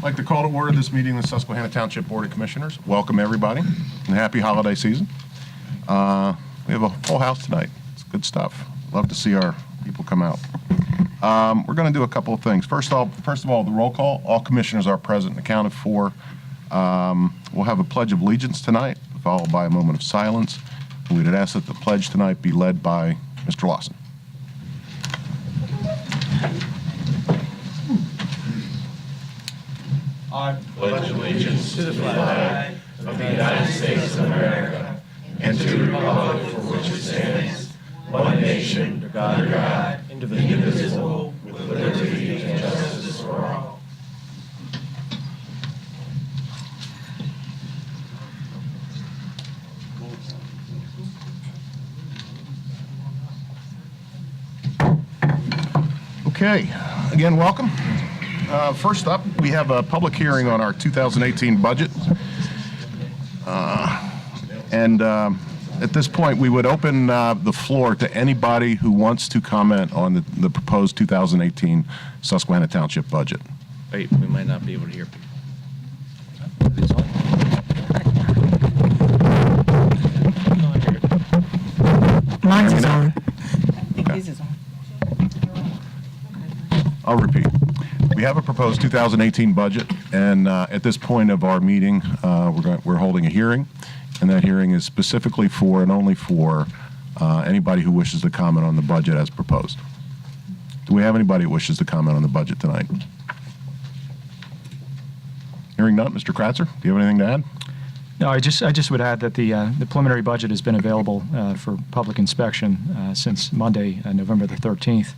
I'd like to call to order this meeting of the Susquehanna Township Board of Commissioners. Welcome, everybody, and happy holiday season. We have a full house tonight. It's good stuff. Love to see our people come out. We're going to do a couple of things. First of all, the roll call. All commissioners are present and accounted for. We'll have a Pledge of Allegiance tonight, followed by a moment of silence. We'd ask that the pledge tonight be led by Mr. Lawson. I pledge allegiance to the flag of the United States of America and to the republic for which it stands, one nation, under God, indivisible, with liberty and justice for all. Okay, again, welcome. First up, we have a public hearing on our 2018 budget. At this point, we would open the floor to anybody who wants to comment on the proposed 2018 Susquehanna Township budget. Wait, we might not be able to hear people. Mine is on. Okay. This is on. I'll repeat. We have a proposed 2018 budget, and at this point of our meeting, we're holding a hearing, and that hearing is specifically for and only for anybody who wishes to comment on the budget as proposed. Do we have anybody who wishes to comment on the budget tonight? Hearing none, Mr. Kratzer, do you have anything to add? No, I just would add that the preliminary budget has been available for public inspection since Monday, November the 13th.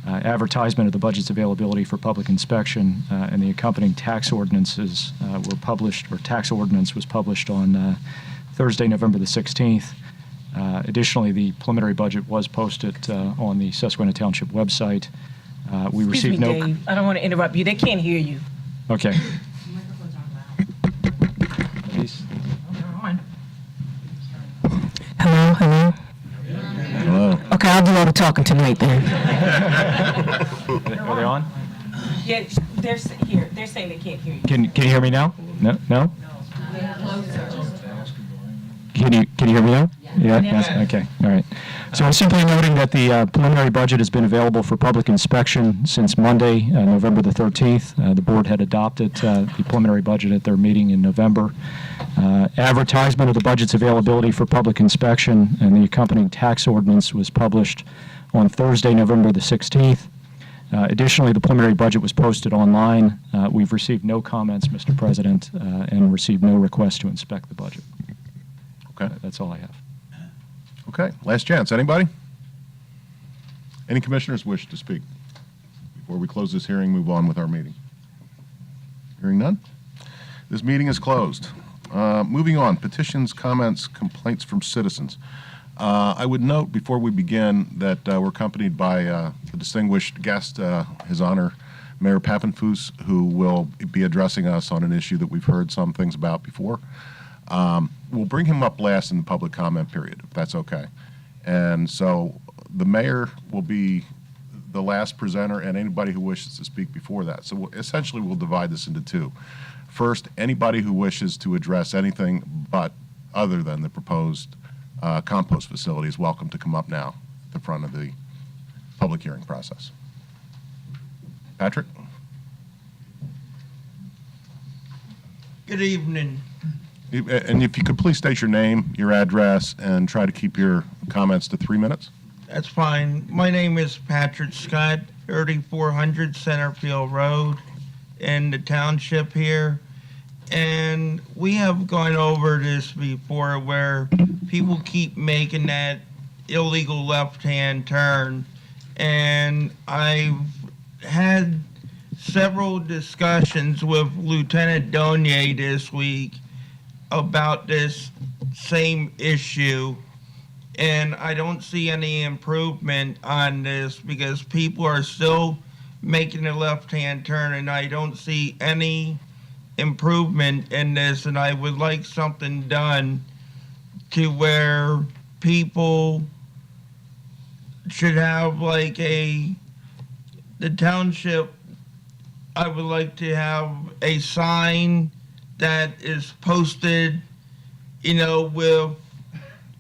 Advertisement of the budget's availability for public inspection and the accompanying tax ordinances were published, or tax ordinance was published on Thursday, November the 16th. Additionally, the preliminary budget was posted on the Susquehanna Township website. We received no. Dave, I don't want to interrupt you. They can't hear you. Okay. Microphones aren't loud. Please. Hello, hello. Hello. Okay, I'll do all the talking tonight then. Are they on? Yeah, they're here. They're saying they can't hear you. Can you hear me now? No. No. Can you hear me now? Yeah. Yes. Okay. All right. So I'm simply noting that the preliminary budget has been available for public inspection since Monday, November the 13th. The board had adopted the preliminary budget at their meeting in November. Advertisement of the budget's availability for public inspection and the accompanying tax ordinance was published on Thursday, November the 16th. Additionally, the preliminary budget was posted online. We've received no comments, Mr. President, and received no request to inspect the budget. Okay. That's all I have. Okay, last chance. Anybody? Any commissioners wish to speak? Before we close this hearing, move on with our meeting. Hearing none? This meeting is closed. Moving on, petitions, comments, complaints from citizens. I would note before we begin that we're accompanied by a distinguished guest, His Honor Mayor Pappenfuss, who will be addressing us on an issue that we've heard some things about before. We'll bring him up last in the public comment period, if that's okay. And so the mayor will be the last presenter and anybody who wishes to speak before that. So essentially we'll divide this into two. First, anybody who wishes to address anything but other than the proposed compost facility is welcome to come up now at the front of the public hearing process. Patrick? Good evening. And if you could please state your name, your address, and try to keep your comments to 3 minutes. That's fine. My name is Patrick Scott, 3400 Centerfield Road in the township here. And we have gone over this before where people keep making that illegal left-hand turn. And I've had several discussions with Lieutenant Donier this week about this same issue, and I don't see any improvement on this because people are still making a left-hand turn, and I don't see any improvement in this, and I would like something done to where people should have like the township I would like to have a sign that is posted,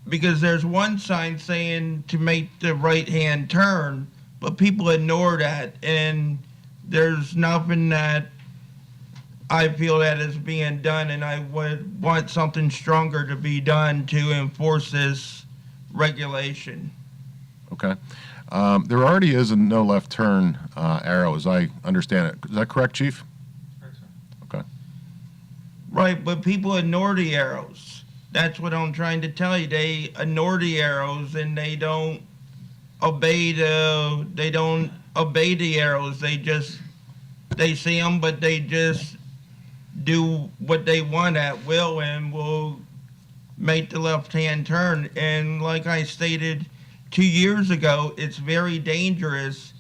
because there's one sign saying to make the right-hand turn, but people ignore that, and there's nothing that I feel that is being done, and I would want something stronger to be done to enforce this regulation. Okay. There already is a no left turn arrow, as I understand it. Is that correct, Chief? Okay. Right, but people ignore the arrows. That's what I'm trying to tell you. They ignore the arrows and they don't obey the arrows. They see them, but they just do what they want at will and will make the left-hand turn. And like I stated 2 years ago, it's very dangerous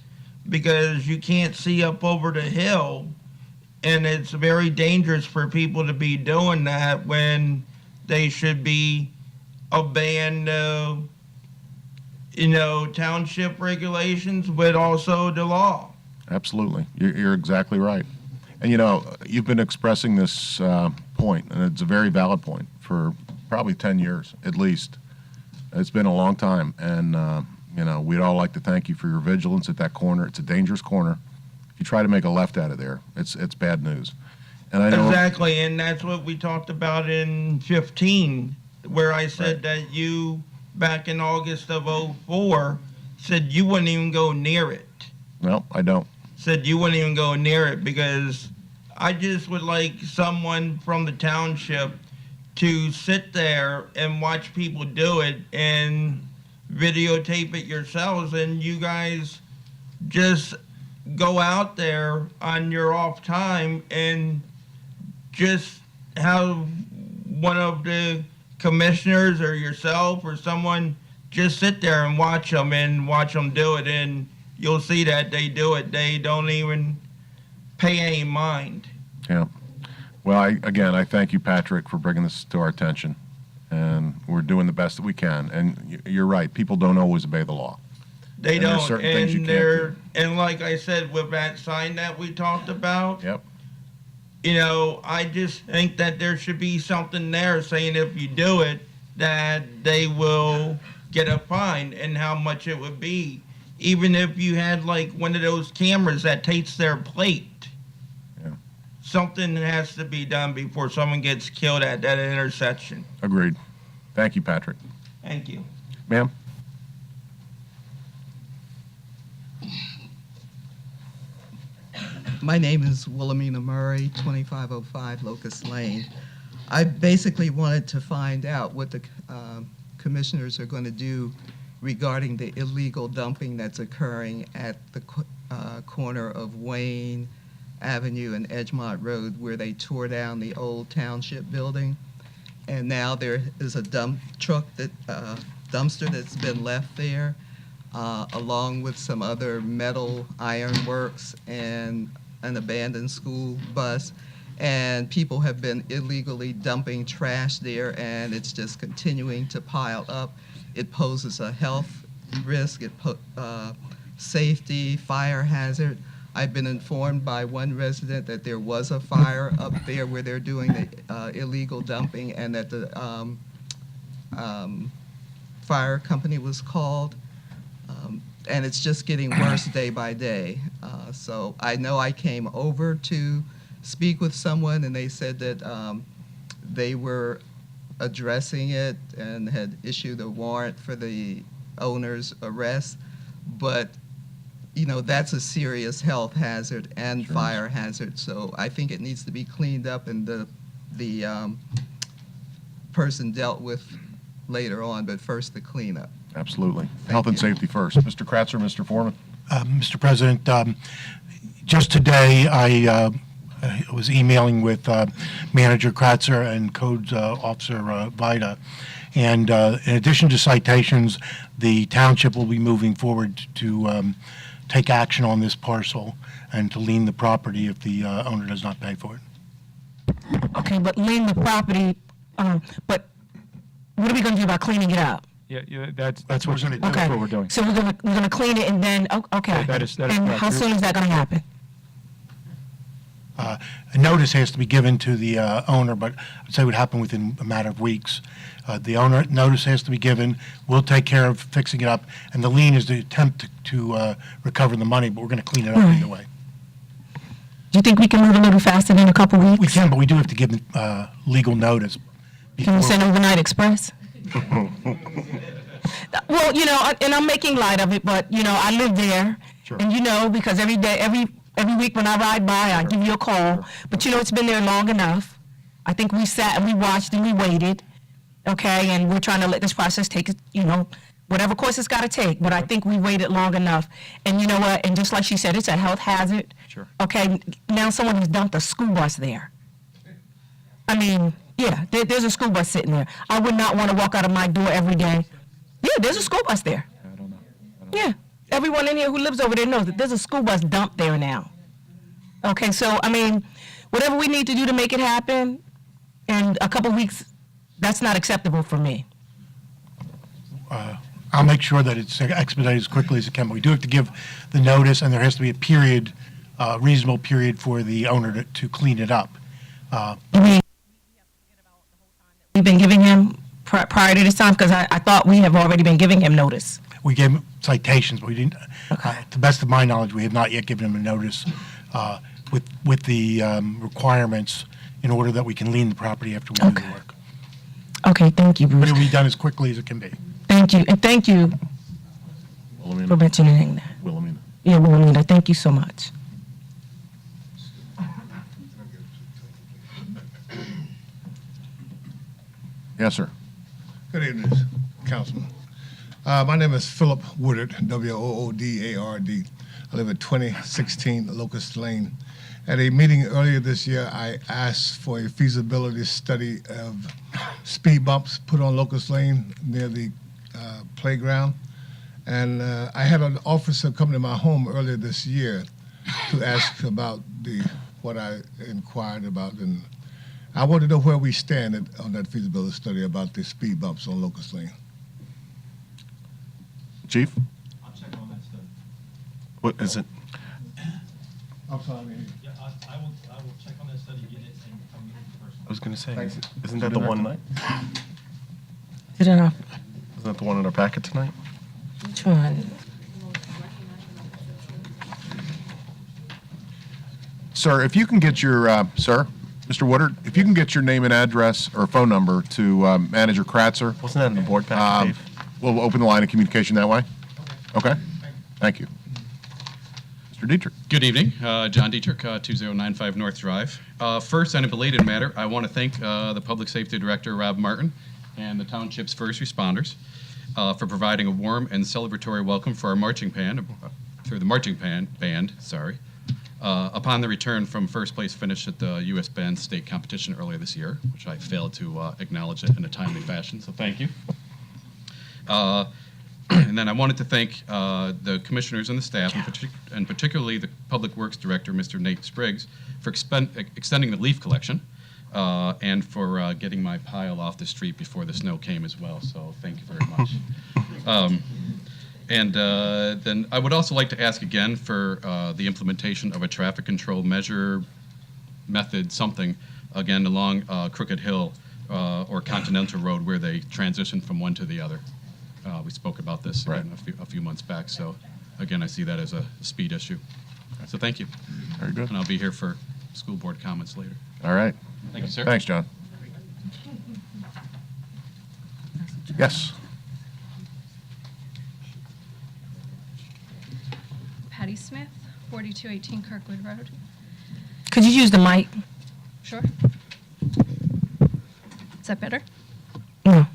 because you can't see up over the hill, and it's very dangerous for people to be doing that when they should be obeying the, township regulations, but also the law. Absolutely. You're exactly right. And you've been expressing this point, and it's a very valid point, for probably 10 years at least. It's been a long time, and we'd all like to thank you for your vigilance at that corner. It's a dangerous corner. If you try to make a left out of there, it's bad news. And I know Exactly, and that's what we talked about in 15, where I said that you, back in August of 04, said you wouldn't even go near it. No, I don't. Said you wouldn't even go near it because I just would like someone from the township to sit there and watch people do it and videotape it yourselves, and you guys just go out there on your off time and just have one of the commissioners or yourself or someone just sit there and watch them do it, and you'll see that they do it. They don't even pay any mind. Yeah. Well, I thank you, Patrick, for bringing this to our attention, and we're doing the best that we can. And you're right; people don't always obey the law. They And there's don't, certain things you and can't and like I said, with that sign that we talked about, Yep. I just think that there should be something there saying if you do it, that they will get a fine and how much it would be. Even if you had like one of those cameras that takes their plate. Yeah. Something has to be done before someone gets killed at that intersection. Agreed. Thank you, Patrick. Thank you. Ma'am? My name is Wilhelmina Murray, 2505 Locust Lane. I basically wanted to find out what the commissioners are going to do regarding the illegal dumping that's occurring at the corner of Wayne Avenue and Edgemont Road, where they tore down the old township building. And now there is a dumpster that's been left there, along with some other metal ironworks and an abandoned school bus. And people have been illegally dumping trash there, and it's just continuing to pile up. It poses a health risk, safety, fire hazard. I've been informed by one resident that there was a fire up there where they're doing the illegal dumping, and that the fire company was called. And it's just getting worse day by day. So I know I came over to speak with someone, and they said that they were addressing it and had issued a warrant for the owner's arrest. But, that's a serious health hazard and Sure fire hazard. So I think it needs to be cleaned up, and the person dealt with later on, but first the cleanup. Absolutely. Health and safety first. Mr. Kratzer, Mr. Foreman? Mr. President, just today I was emailing with Manager Kratzer and Codes Officer Vida, and in addition to citations, the township will be moving forward to take action on this parcel and to lien the property if the owner does not pay for it. Okay, but lien the property, but what are we gonna do about cleaning it up? Yeah, that's That's what we're gonna do. Okay. That's what we're doing. So we're gonna clean it and then, okay. That is And correct. how soon is that gonna happen? A notice has to be given to the owner, but I'd say it would happen within a matter of weeks. The owner notice has to be given. We'll take care of fixing it up, and the lien is the attempt to recover the money, but we're going to clean it up either way. Do you think we can move a little faster than a couple weeks? We can, but we do have to give legal notice. Can you send overnight express? Well, you know, and I'm making light of it, but, you know, I live there. Sure. And, you know, because every day, every week when I ride by, I give you a call. But, you know, it's been there long enough. I think we sat and we watched and we waited, okay? And we're trying to let this process take, you know, whatever course it's got to take. But I think we waited long enough. And you know what? And just like she said, it's a health hazard. Sure. Okay, now someone has dumped a school bus there. I mean, yeah, there's a school bus sitting there. I would not want to walk out of my door every day. Yeah, there's a school bus there. I don't know. Yeah, everyone in here who lives over there knows that there's a school bus dumped there now. Okay, so, I mean, whatever we need to do to make it happen in a couple weeks, that's not acceptable for me. I'll make sure that it's expedited as quickly as it can, but we do have to give the notice, and there has to be a period, reasonable period for the owner to clean it up. You mean we've been giving him prior to this time? Because I thought we have already been giving him notice. We gave him citations, but we didn't, Okay. to the best of my knowledge, we have not yet given him a notice with the requirements in order that we can lien the property after we do Okay. the work. Okay, thank you, But Bruce. it'll be done as quickly as it can be. Thank you, and thank you for Wilhelmina. mentioning that. Wilhelmina. Yeah, Wilhelmina, thank you so much. Yes, sir. Good evening, Councilman. My name is Philip Woodard, Woodard. I live at 2016 Locust Lane. At a meeting earlier this year, I asked for a feasibility study of speed bumps put on Locust Lane near the playground. And I had an officer come to my home earlier this year to ask about what I inquired about. And I want to know where we stand on that feasibility study about the speed bumps on Locust Lane. Chief? I'll check on that study. What is it? I'm sorry. Yeah, I will check on that study, get it, and come in person. I was going to say, Thank you. isn't that the one tonight? Is it enough? Isn't that the one in our packet tonight? Which one? Sir, if you can get your, Mr. Woodard, if you can get your name and address or phone number to Manager Kratzer, Wasn't that in the board packet, Dave? we'll open the line of communication that way. Okay? Thank you. Mr. Dietrich. Good evening, John Dietrich, 2095 North Drive. First, on a belated matter, I want to thank the Public Safety Director, Rob Martin, and the Township's first responders for providing a warm and celebratory welcome for our marching band, upon the return from first place finish at the U.S. Band State Competition earlier this year, which I failed to acknowledge it in a timely fashion, so thank you. And then I wanted to thank the commissioners and the staff, and particularly the Public Works Director, Mr. Nate Spriggs, for extending the leaf collection and for getting my pile off the street before the snow came as well. So thank you very much. And then I would also like to ask again for the implementation of a traffic control method, something, again, along Crooked Hill or Continental Road where they transition from one to the other. We spoke about this again a few months back, so again, I see that as a speed issue. So thank you. Very good. And I'll be here for school board comments later. All right. Thank you, sir. Thanks, John. Yes. Patty Smith, 4218 Kirkwood Road. Could you use the mic? Sure. Is that better? No.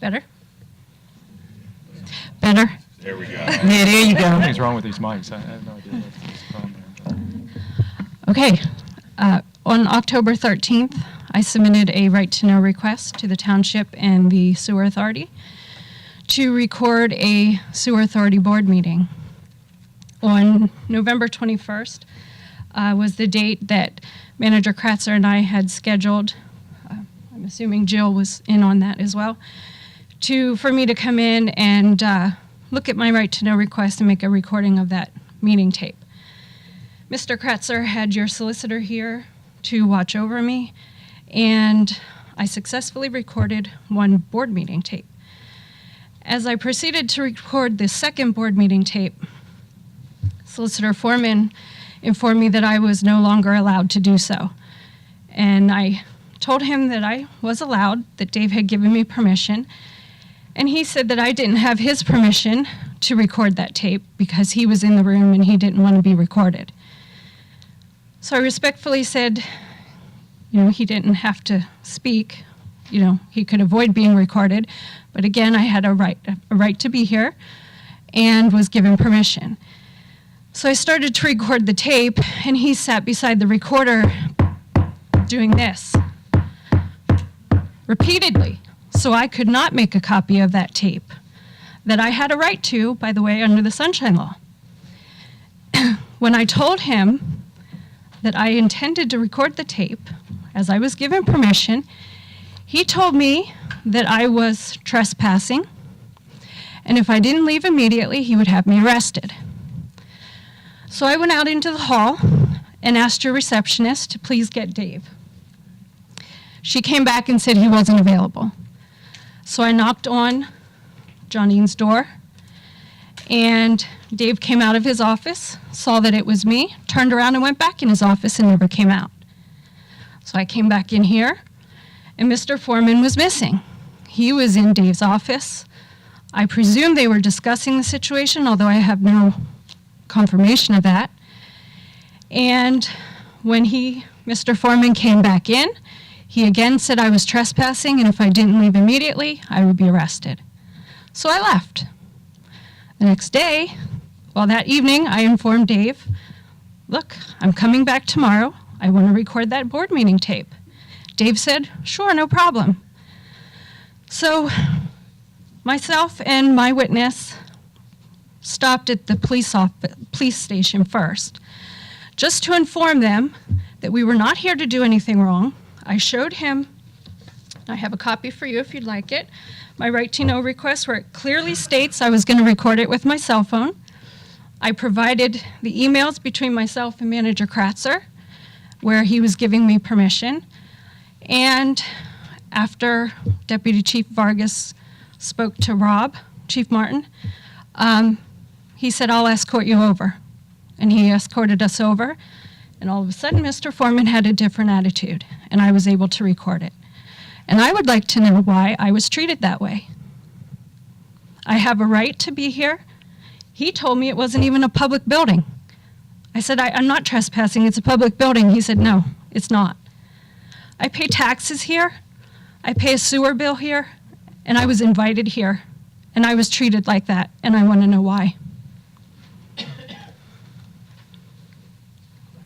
Better? Better? There we go. Yeah, there you go. Something's wrong with these mics. I have no idea what's the problem there. Okay. On October 13th, I submitted a right-to-know request to the township and the sewer authority to record a sewer authority board meeting. On November 21st was the date that Manager Kratzer and I had scheduled. I'm assuming Jill was in on that as well, for me to come in and look at my right-to-know request and make a recording of that meeting tape. Mr. Kretzer had your solicitor here to watch over me, and I successfully recorded one board meeting tape. As I proceeded to record the second board meeting tape, Solicitor Foreman informed me that I was no longer allowed to do so. And I told him that I was allowed, that Dave had given me permission, and he said that I didn't have his permission to record that tape because he was in the room and he didn't want to be recorded. So I respectfully said, he didn't have to speak. He could avoid being recorded. But again, I had a right to be here and was given permission. So I started to record the tape, and he sat beside the recorder doing this repeatedly. So I could not make a copy of that tape that I had a right to, by the way, under the Sunshine Law. When I told him that I intended to record the tape, as I was given permission, he told me that I was trespassing, and if I didn't leave immediately, he would have me arrested. So I went out into the hall and asked your receptionist to please get Dave. She came back and said he wasn't available. So I knocked on Johnine's door, and Dave came out of his office, saw that it was me, turned around and went back in his office and never came out. So I came back in here, and Mr. Foreman was missing. He was in Dave's office. I presume they were discussing the situation, although I have no confirmation of that. And when Mr. Foreman came back in, he again said I was trespassing, and if I didn't leave immediately, I would be arrested. So I left. The next day, that evening, I informed Dave, look, I'm coming back tomorrow. I want to record that board meeting tape. Dave said, sure, no problem. So myself and my witness stopped at the police station first, just to inform them that we were not here to do anything wrong. I showed him, I have a copy for you if you'd like it, my right to know request where it clearly states I was going to record it with my cell phone. I provided the emails between myself and Manager Kratzer where he was giving me permission. And after Deputy Chief Vargas spoke to Rob, Chief Martin, he said, I'll escort you over. And he escorted us over. And all of a sudden, Mr. Foreman had a different attitude, and I was able to record it. And I would like to know why I was treated that way. I have a right to be here. He told me it wasn't even a public building. I said, I'm not trespassing, it's a public building. He said, no, it's not. I pay taxes here, I pay a sewer bill here, and I was invited here, and I was treated like that, and I want to know why.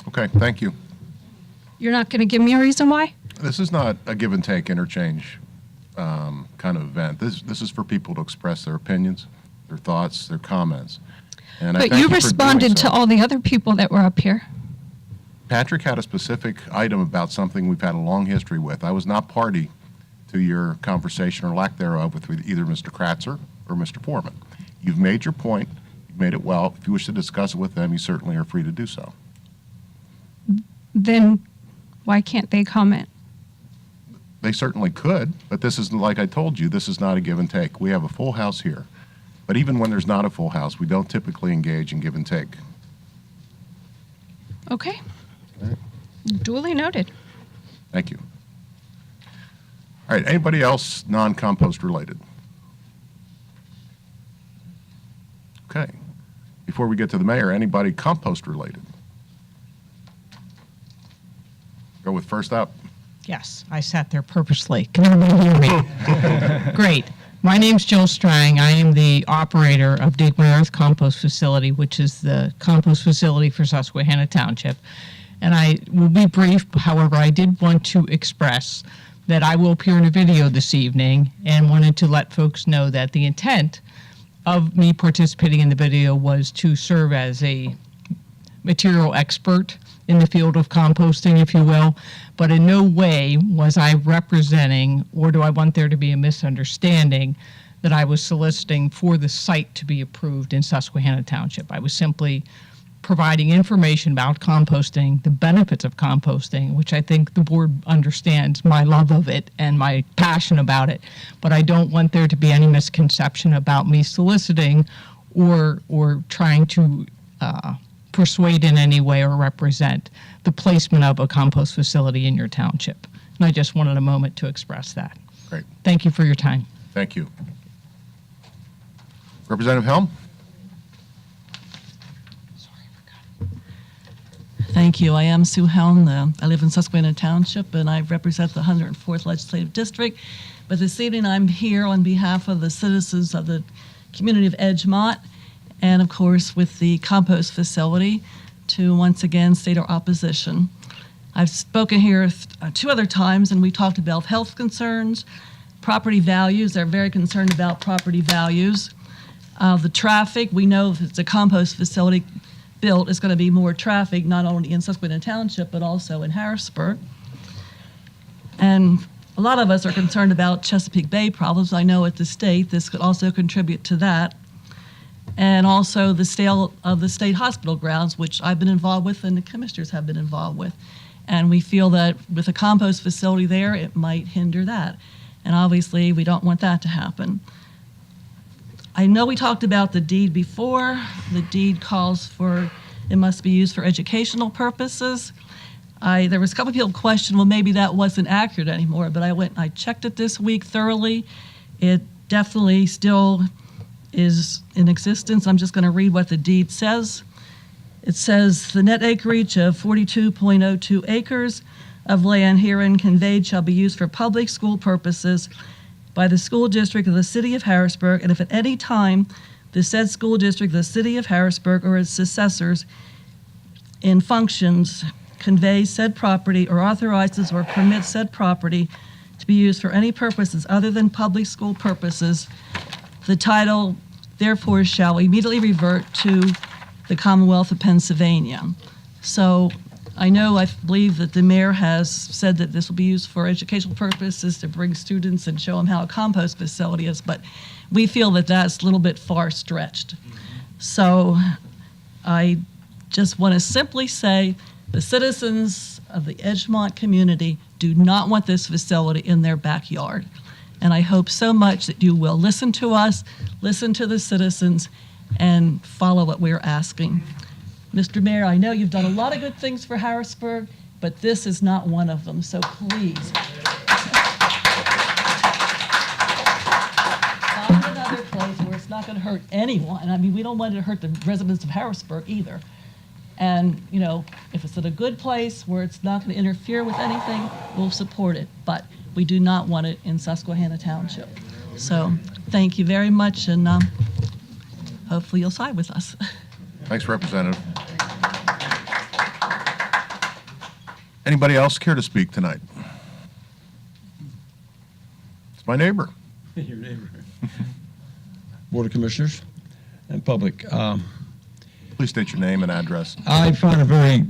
Okay, thank you. You're not going to give me a reason why? This is not a give and take interchange kind of event. This is for people to express their opinions, their thoughts, their comments. And I But thank you for doing responded to so. all the other people that were up here. Patrick had a specific item about something we've had a long history with. I was not party to your conversation or lack thereof with either Mr. Kratzer or Mr. Foreman. You've made your point. You've made it well. If you wish to discuss it with them, you certainly are free to do so. Then why can't they comment? They certainly could, but this is, like I told you, this is not a give and take. We have a full house here. But even when there's not a full house, we don't typically engage in give and take. Okay. Duly noted. Thank you. All right, anybody else non-compost related? Okay. Before we get to the mayor, anybody compost related? Go with first up. Yes, I sat there purposely. Can everybody hear me? Great. My name's Jill Strang. I am the operator of Dig My Earth Compost Facility, which is the compost facility for Susquehanna Township. And I will be brief, however, I did want to express that I will appear in a video this evening and wanted to let folks know that the intent of me participating in the video was to serve as a material expert in the field of composting, if you will, but in no way was I representing, or do I want there to be a misunderstanding, that I was soliciting for the site to be approved in Susquehanna Township. I was simply providing information about composting, the benefits of composting, which I think the board understands my love of it and my passion about it. But I don't want there to be any misconception about me soliciting or trying to persuade in any way or represent the placement of a compost facility in your township. And I just wanted a moment to express that. Great. Thank you for your time. Thank you. Representative Helm? Thank you. I am Sue Helm. I live in Susquehanna Township, and I represent the 104th Legislative District. But this evening, I'm here on behalf of the citizens of the community of Edgemont, and of course, with the compost facility, to once again state our opposition. I've spoken here 2 other times, and we talked about health concerns, property values. They're very concerned about property values. The traffic, we know if it's a compost facility built, it's going to be more traffic, not only in Susquehanna Township, but also in Harrisburg. And a lot of us are concerned about Chesapeake Bay problems. I know at the state, this could also contribute to that. And also the sale of the state hospital grounds, which I've been involved with and the commissioners have been involved with. And we feel that with a compost facility there, it might hinder that. And obviously, we don't want that to happen. I know we talked about the deed before. The deed calls for, it must be used for educational purposes. There was a couple people questioned, well, maybe that wasn't accurate anymore, but I went and I checked it this week thoroughly. It definitely still is in existence. I'm just going to read what the deed says. It says, the net acreage of 42.02 acres of land herein conveyed shall be used for public school purposes by the school district of the city of Harrisburg, and if at any time the said school district, the city of Harrisburg, or its successors in functions conveys said property or authorizes or permits said property to be used for any purposes other than public school purposes, the title therefore shall immediately revert to the Commonwealth of Pennsylvania. So I believe that the mayor has said that this will be used for educational purposes to bring students and show them how a compost facility is, but we feel that that's a little bit far stretched. So I just want to simply say the citizens of the Edgemont community do not want this facility in their backyard. And I hope so much that you will listen to us, listen to the citizens, and follow what we're asking. Mr. Mayor, I know you've done a lot of good things for Harrisburg, but this is not one of them, so please. Find another place where it's not going to hurt anyone. I mean, we don't want it to hurt the residents of Harrisburg either. And, if it's at a good place where it's not going to interfere with anything, we'll support it. But we do not want it in Susquehanna Township. So thank you very much, and hopefully you'll side with us. Thanks, Representative. Anybody else care to speak tonight? It's my neighbor. Your neighbor. Board of Commissioners and public. Please state your name and address. I find it very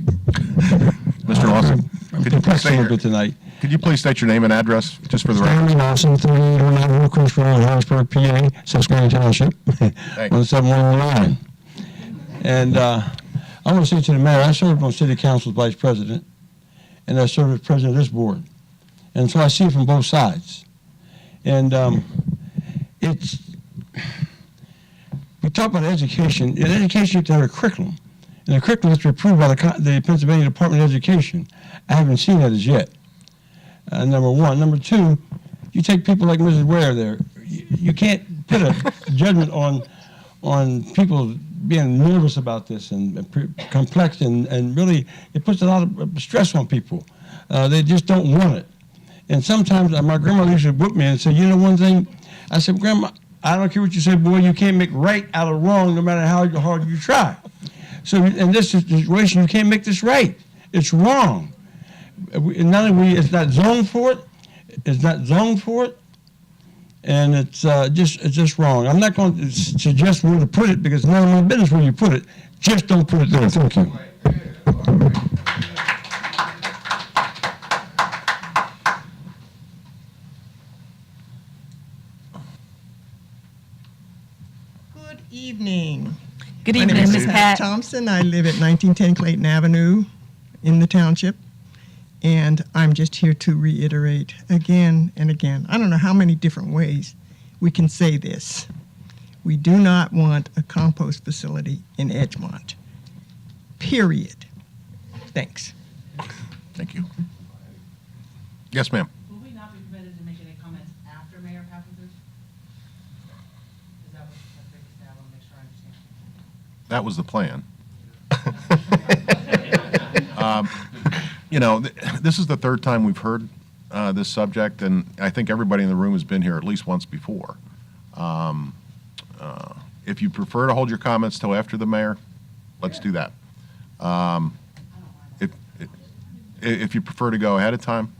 Mr. Lawson, could you please a little bit tonight. Could you please state your name and address, just for the record? Stanley Lawson, 3809 Hillcrest Road, Harrisburg, PA, Susquehanna Township, 17119. And I want to say to the mayor, I served on city council as vice president, and I served as president of this board. And so I see it from both sides. And we talk about education. In education, you have to have a curriculum. And the curriculum has to be approved by the Pennsylvania Department of Education. I haven't seen that as yet. Number one. Number two, you take people like Mrs. Ware there. You can't put a judgment on people being nervous about this and complex and really it puts a lot of stress on people. They just don't want it. And sometimes my grandmother used to whip me and say, you know one thing? I said, Grandma, I don't care what you say, boy, you can't make right out of wrong no matter how hard you try. So in this situation, you can't make this right. It's wrong. It's not zoned for it. It's not zoned for it. And it's just wrong. I'm not going to suggest where to put it because it's none of my business where you put it. Just don't put it there. Thank you. Good evening. Good My evening, name is Ms. Pat Pat. Thompson. I live at 1910 Clayton Avenue in the township. And I'm just here to reiterate again and again. I don't know how many different ways we can say this. We do not want a compost facility in Edgemont. Period. Thanks. Thank you. Yes, ma'am. Will we not be permitted to make any comments after Mayor Papenfuss? Is that what, I want to make sure I understand. That was the plan. This is the third time we've heard this subject, and I think everybody in the room has been here at least once before. If you prefer to hold your comments till after the mayor, let's do that. If you prefer to go ahead of time,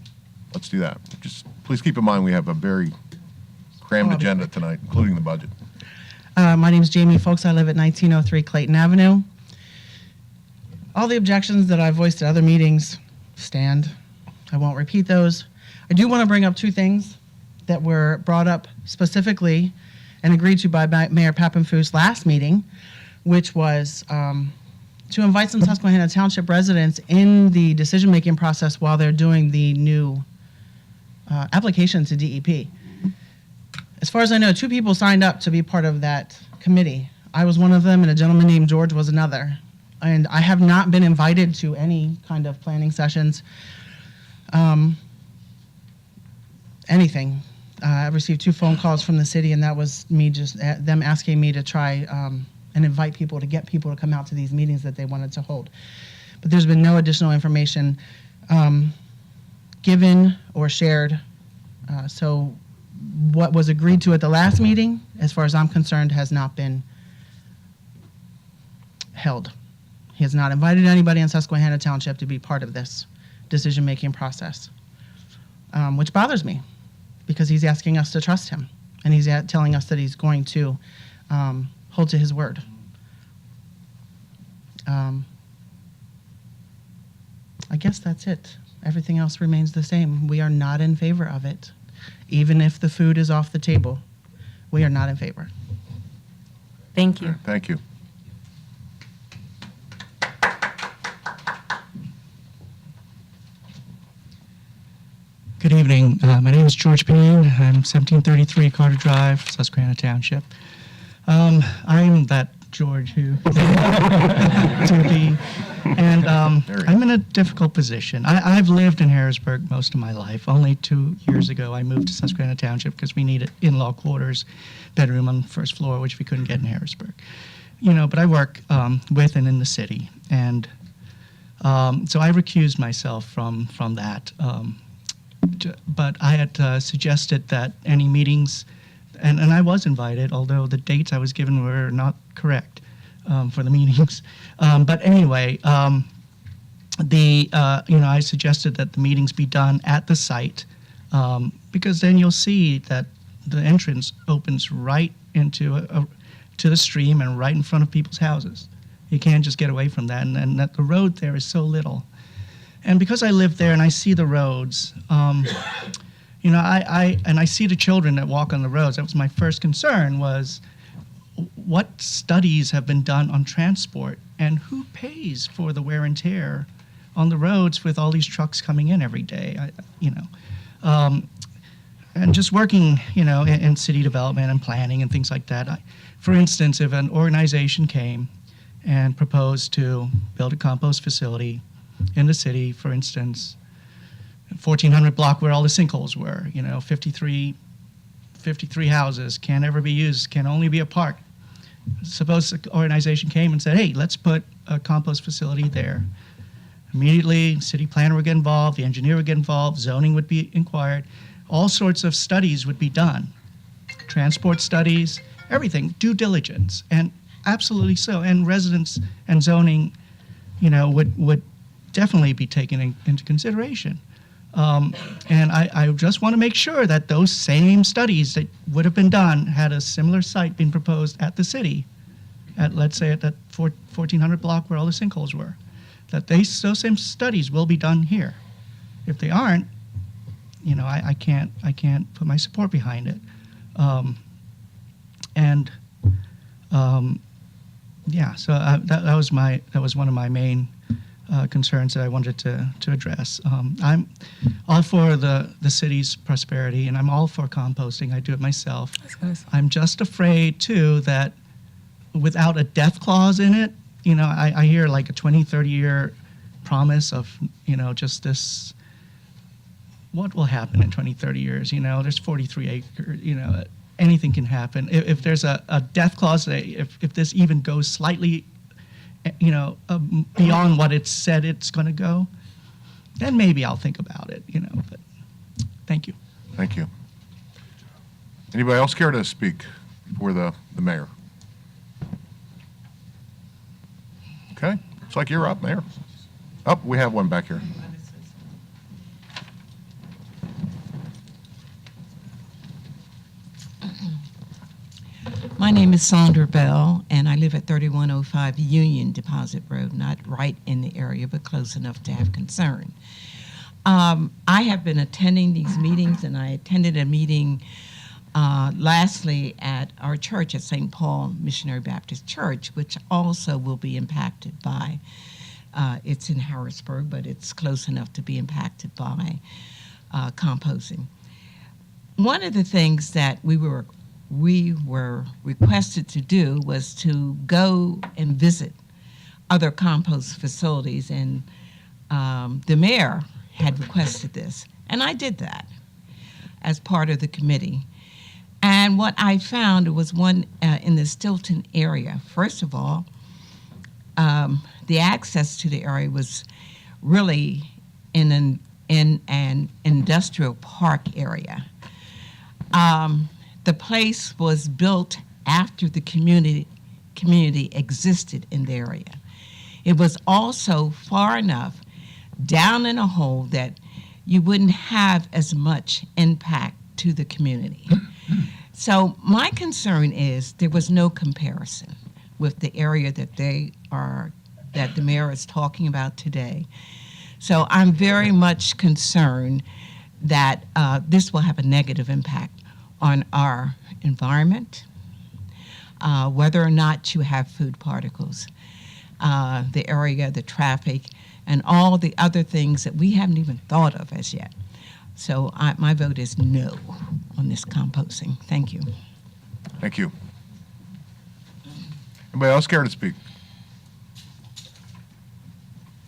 let's do that. Just please keep in mind we have a very crammed agenda tonight, including the budget. My name is Jamie Folks. I live at 1903 Clayton Avenue. All the objections that I voiced at other meetings stand. I won't repeat those. I do want to bring up two things that were brought up specifically and agreed to by Mayor Papenfuss last meeting, which was to invite some Susquehanna Township residents in the decision-making process while they're doing the new application to DEP. As far as I know, 2 people signed up to be part of that committee. I was one of them, and a gentleman named George was another. And I have not been invited to any kind of planning sessions, anything. I received 2 phone calls from the city, and that was me just them asking me to try and invite people, to get people to come out to these meetings that they wanted to hold. But there's been no additional information given or shared. So what was agreed to at the last meeting, as far as I'm concerned, has not been held. He has not invited anybody in Susquehanna Township to be part of this decision-making process, which bothers me, because he's asking us to trust him, and he's telling us that he's going to hold to his word. I guess that's it. Everything else remains the same. We are not in favor of it. Even if the food is off the table, we are not in favor. Thank you. Thank you. Good evening. My name is George Payne. I'm 1733 Carter Drive, Susquehanna Township. I'm that George who to be, and I'm in a difficult position. I've lived in Harrisburg most of my life. Only 2 years ago, I moved to Susquehanna Township because we needed in-law quarters, bedroom on the first floor, which we couldn't get in Harrisburg. But I work with and in the city, and so I recused myself from that. But I had suggested that any meetings, and I was invited, although the dates I was given were not correct for the meetings. But anyway, I suggested that the meetings be done at the site, because then you'll see that the entrance opens right into to the stream and right in front of people's houses. You can't just get away from that, and that the road there is so little. And because I live there and I see the roads, I see the children that walk on the roads. That was my first concern, was what studies have been done on transport and who pays for the wear and tear on the roads with all these trucks coming in every day, and just working, in city development and planning and things like that. For instance, if an organization came and proposed to build a compost facility in the city, for instance, 1400 block where all the sinkholes were, 53 houses, can't ever be used, can only be a park. Suppose the organization came and said, hey, let's put a compost facility there. Immediately, city planner would get involved, the engineer would get involved, zoning would be inquired, all sorts of studies would be done. Transport studies, everything, due diligence, and absolutely so. And residents and zoning, would definitely be taken into consideration. And I just want to make sure that those same studies that would have been done had a similar site been proposed at the city, let's say at that 1400 block where all the sinkholes were, that those same studies will be done here. If they aren't, I can't put my support behind it. Yeah, so that was one of my main concerns that I wanted to address. I'm all for the city's prosperity, and I'm all for composting. I do it myself. I'm just afraid too that without a death clause in it, I hear like a 20, 30-year promise of, just this. What will happen in 20, 30 years? There's 43 acres, anything can happen. If there's a death clause, if this even goes slightly, beyond what it's said it's going to go, then maybe I'll think about it, but thank you. Thank you. Anybody else care to speak before the mayor? Okay, looks like you're up, Mayor. Oh, we have one back here. My name is Sandra Bell, and I live at 3105 Union Deposit Road, not right in the area, but close enough to have concern. I have been attending these meetings, and I attended a meeting lastly at our church at St. Paul Missionary Baptist Church, which also will be impacted by, it's in Harrisburg, but it's close enough to be impacted by composting. One of the things that we were requested to do was to go and visit other compost facilities, and the mayor had requested this, and I did that as part of the committee. And what I found was one in the Stilton area. First of all, the access to the area was really in an industrial park area. The place was built after the community existed in the area. It was also far enough down in a hole that you wouldn't have as much impact to the community. So my concern is there was no comparison with the area that the mayor is talking about today. So I'm very much concerned that this will have a negative impact on our environment, whether or not you have food particles, the area, the traffic, and all the other things that we haven't even thought of as yet. So my vote is no on this composting. Thank you. Thank you. Anybody else care to speak?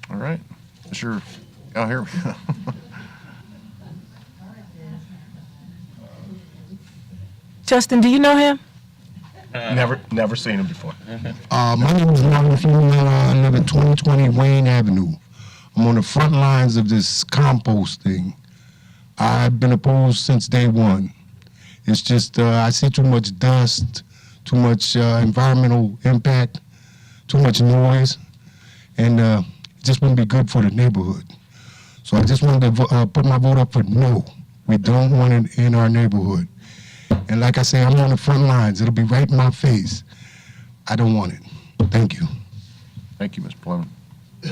All right. Sure. Oh, here we go. Justin, do you know him? Never seen him before. My name is Marvin Freeman. I live at 2020 Wayne Avenue. I'm on the front lines of this composting. I've been opposed since day one. It's just I see too much dust, too much environmental impact, too much noise, and it just wouldn't be good for the neighborhood. So I just wanted to put my vote up for no. We don't want it in our neighborhood. And like I say, I'm on the front lines. It'll be right in my face. I don't want it. Thank you. Thank you, Mr. Fleming. All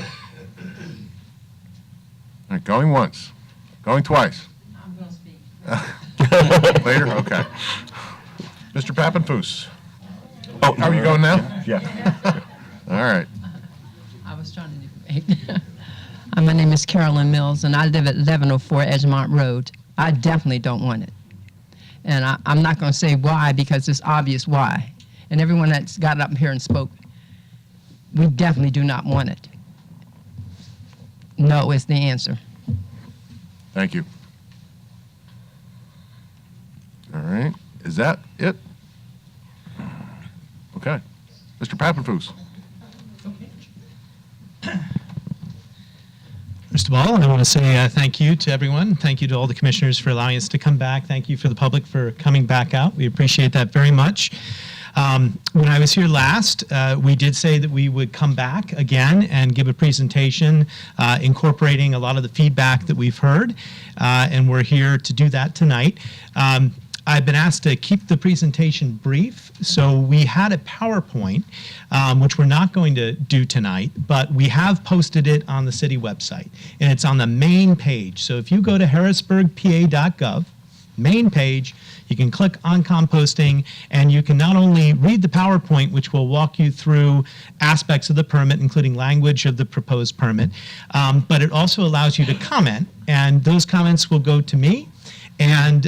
right, going once, going twice. I'm going to speak. Later? Okay. Mr. Pappenfuss. Oh, are you going now? Yeah. All right. I was trying to do my name is Carolyn Mills, and I live at 1104 Edgemont Road. I definitely don't want it. And I'm not going to say why, because it's obvious why. And everyone that's got up here and spoke, we definitely do not want it. No is the answer. Thank you. All right. Is that it? Okay. Mr. Pappenfuss. First of all, I want to say thank you to everyone. Thank you to all the commissioners for allowing us to come back. Thank you for the public for coming back out. We appreciate that very much. When I was here last, we did say that we would come back again and give a presentation incorporating a lot of the feedback that we've heard, and we're here to do that tonight. I've been asked to keep the presentation brief, so we had a PowerPoint, which we're not going to do tonight, but we have posted it on the city website, and it's on the main page. So if you go to harrisburgpa.gov, main page. You can click on composting, and you can not only read the PowerPoint, which will walk you through aspects of the permit, including language of the proposed permit, but it also allows you to comment, and those comments will go to me. And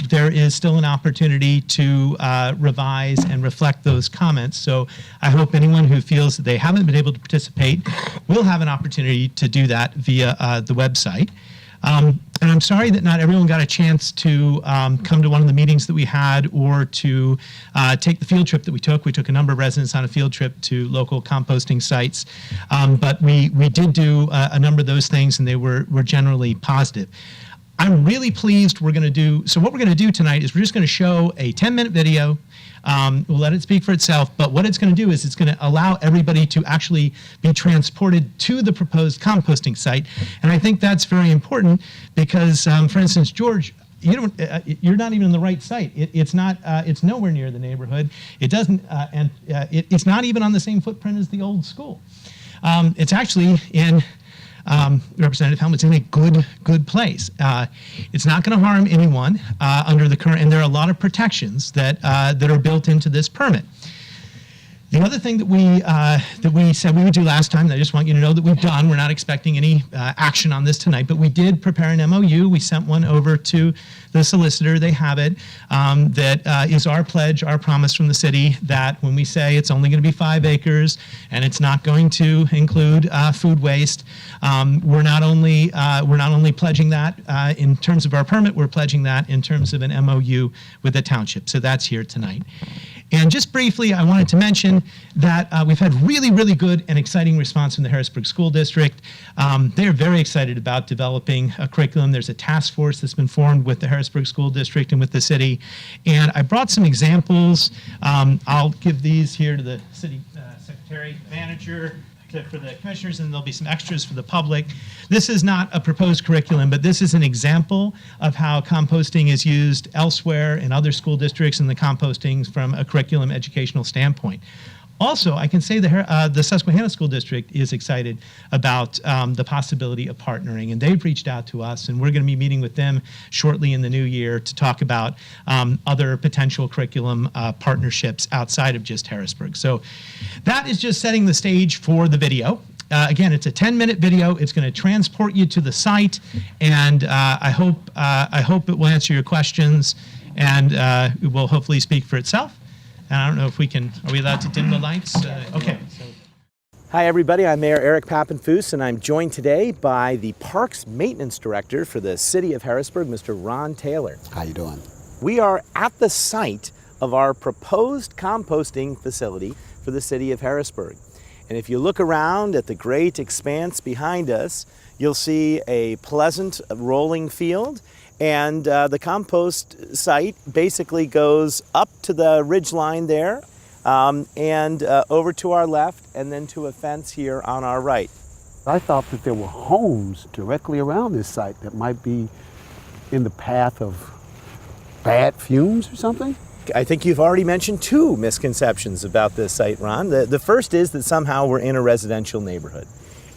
there is still an opportunity to revise and reflect those comments. So I hope anyone who feels that they haven't been able to participate will have an opportunity to do that via the website. And I'm sorry that not everyone got a chance to come to one of the meetings that we had or to take the field trip that we took. We took a number of residents on a field trip to local composting sites. But we did do a number of those things, and they were generally positive. I'm really pleased we're going to do, so what we're going to do tonight is we're just going to show a 10-minute video. We'll let it speak for itself, but what it's going to do is it's going to allow everybody to actually be transported to the proposed composting site. And I think that's very important because, for instance, George, you're not even in the right site. It's nowhere near the neighborhood. It doesn't, it's not even on the same footprint as the old school. It's actually in, Representative Helmut's in a good place. It's not going to harm anyone under the current, and there are a lot of protections that are built into this permit. The other thing that we said we would do last time, and I just want you to know that we've done, we're not expecting any action on this tonight, but we did prepare an MOU. We sent one over to the solicitor. They have it. That is our pledge, our promise from the city that when we say it's only going to be 5 acres and it's not going to include food waste, we're not only pledging that in terms of our permit, we're pledging that in terms of an MOU with the township. So that's here tonight. And just briefly, I wanted to mention that we've had really good and exciting response from the Harrisburg School District. They're very excited about developing a curriculum. There's a task force that's been formed with the Harrisburg School District and with the city. And I brought some examples. I'll give these here to the city secretary manager, for the commissioners, and there'll be some extras for the public. This is not a proposed curriculum, but this is an example of how composting is used elsewhere in other school districts and the composting from a curriculum educational standpoint. Also, I can say the Susquehanna School District is excited about the possibility of partnering, and they've reached out to us, and we're going to be meeting with them shortly in the new year to talk about other potential curriculum partnerships outside of just Harrisburg. So that is just setting the stage for the video. Again, it's a 10-minute video. It's going to transport you to the site, and I hope it will answer your questions, and it will hopefully speak for itself. And I don't know if we can, are we allowed to dim the lights? Okay. Hi everybody, I'm Mayor Eric Pappenfuss, and I'm joined today by the Parks Maintenance Director for the City of Harrisburg, Mr. Ron Taylor. How you doing? We are at the site of our proposed composting facility for the City of Harrisburg. And if you look around at the great expanse behind us, you'll see a pleasant rolling field. And the compost site basically goes up to the ridge line there and over to our left and then to a fence here on our right. I thought that there were homes directly around this site that might be in the path of bad fumes or something. I think you've already mentioned 2 misconceptions about this site, Ron. The first is that somehow we're in a residential neighborhood.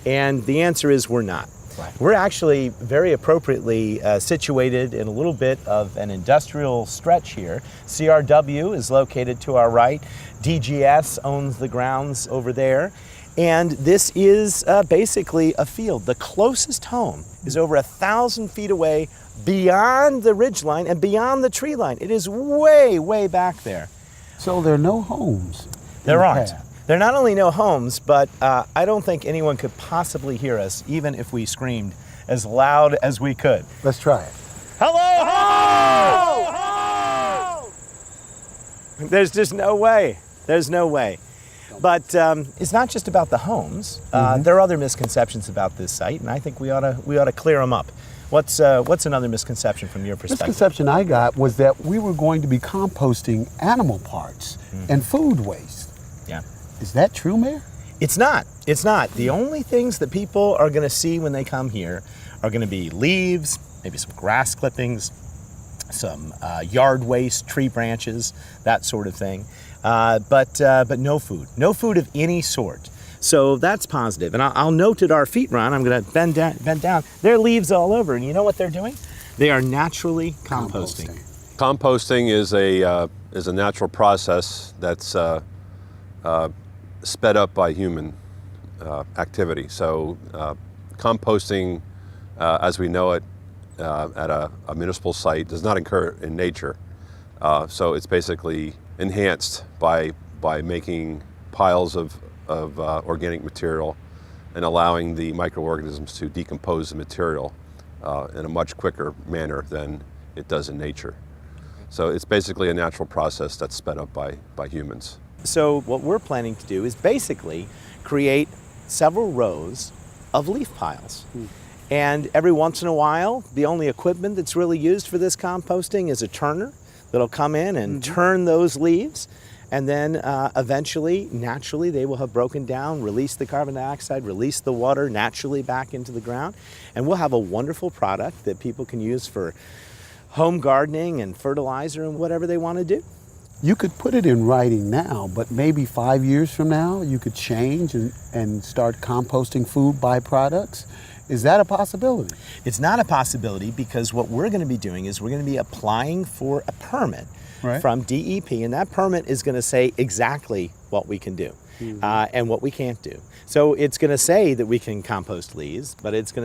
And the answer is we're not. Right. We're actually very appropriately situated in a little bit of an industrial stretch here. CRW is located to our right. DGS owns the grounds over there. And this is basically a field. The closest home is over 1,000 feet away beyond the ridgeline and beyond the tree line. It is way back there. So there are no homes? There aren't. There are not only no homes, but I don't think anyone could possibly hear us, even if we screamed as loud as we could. Let's try it. Hello! Ho! Ho! There's just no way. There's no way. But it's not just about the homes. There are other misconceptions about this site, and I think we ought to clear them up. What's another misconception from your perspective? The misconception I got was that we were going to be composting animal parts and food waste. Yeah. Is that true, Mayor? It's not. It's not. The only things that people are going to see when they come here are going to be leaves, maybe some grass clippings, some yard waste, tree branches, that sort of thing. But no food. No food of any sort. So that's positive. And I'll note at our feet, Ron, I'm going to bend down. There are leaves all over. And you know what they're doing? They are naturally composting. Composting is a natural process that's sped up by human activity. So composting, as we know it at a municipal site, does not occur in nature. So it's basically enhanced by making piles of organic material and allowing the microorganisms to decompose the material in a much quicker manner than it does in nature. So it's basically a natural process that's sped up by humans. So what we're planning to do is basically create several rows of leaf piles. And every once in a while, the only equipment that's really used for this composting is a turner that'll come in and turn those leaves. And then eventually, naturally, they will have broken down, released the carbon dioxide, released the water naturally back into the ground. And we'll have a wonderful product that people can use for home gardening and fertilizer and whatever they want to do. You could put it in writing now, but maybe 5 years from now, you could change and start composting food byproducts. Is that a possibility? It's not a possibility because what we're going to be doing is we're going to be applying for a permit from DEP, and that permit is going to say exactly what we can do and what we can't do. So it's going to say that we can compost leaves, but it's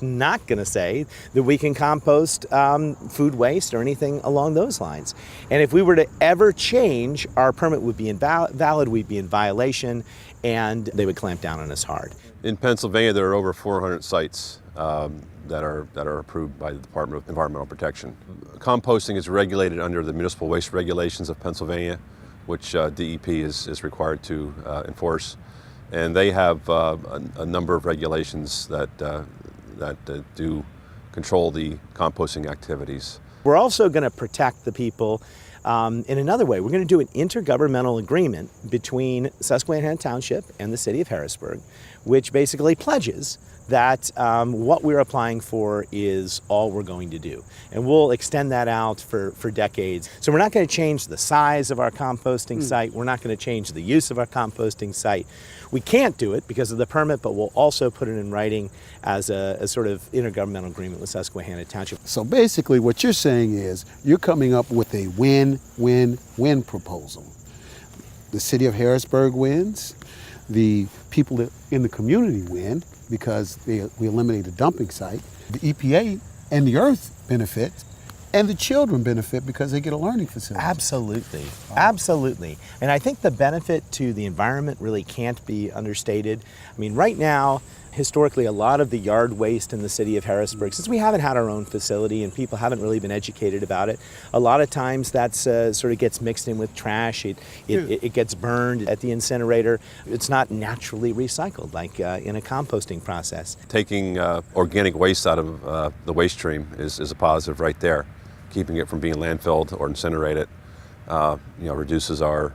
not going to say that we can compost food waste or anything along those lines. And if we were to ever change, our permit would be invalid, we'd be in violation, and they would clamp down on us hard. In Pennsylvania, there are over 400 sites that are approved by the Department of Environmental Protection. Composting is regulated under the municipal waste regulations of Pennsylvania, which DEP is required to enforce. And they have a number of regulations that do control the composting activities. We're also going to protect the people in another way. We're going to do an intergovernmental agreement between Susquehanna Township and the city of Harrisburg, which basically pledges that what we're applying for is all we're going to do. And we'll extend that out for decades. So we're not going to change the size of our composting site. We're not going to change the use of our composting site. We can't do it because of the permit, but we'll also put it in writing as a sort of intergovernmental agreement with Susquehanna Township. So basically what you're saying is you're coming up with a win-win-win proposal. The city of Harrisburg wins, the people in the community win because we eliminate a dumping site, the EPA and the earth benefit, and the children benefit because they get a learning facility. Absolutely, absolutely. And I think the benefit to the environment really can't be understated. I mean, right now, historically, a lot of the yard waste in the city of Harrisburg, since we haven't had our own facility and people haven't really been educated about it, a lot of times that's sort of gets mixed in with trash. It gets burned at the incinerator. It's not naturally recycled like in a composting process. Taking organic waste out of the waste stream is a positive right there. Keeping it from being landfilled or incinerated, reduces our,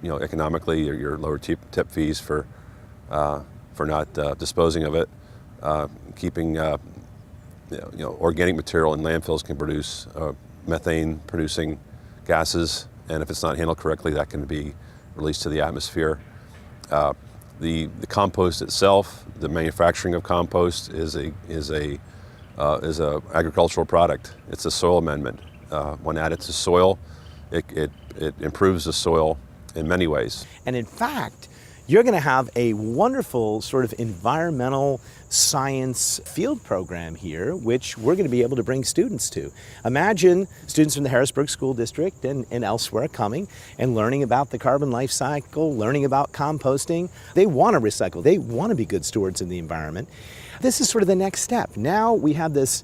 economically your lower tip fees for not disposing of it. Keeping organic material in landfills can produce methane-producing gases, and if it's not handled correctly, that can be released to the atmosphere. The compost itself, the manufacturing of compost is a agricultural product. It's a soil amendment. When added to soil, it improves the soil in many ways. And in fact, you're going to have a wonderful sort of environmental science field program here, which we're going to be able to bring students to. Imagine students from the Harrisburg School District and elsewhere coming and learning about the carbon life cycle, learning about composting. They want to recycle. They want to be good stewards in the environment. This is sort of the next step. Now we have this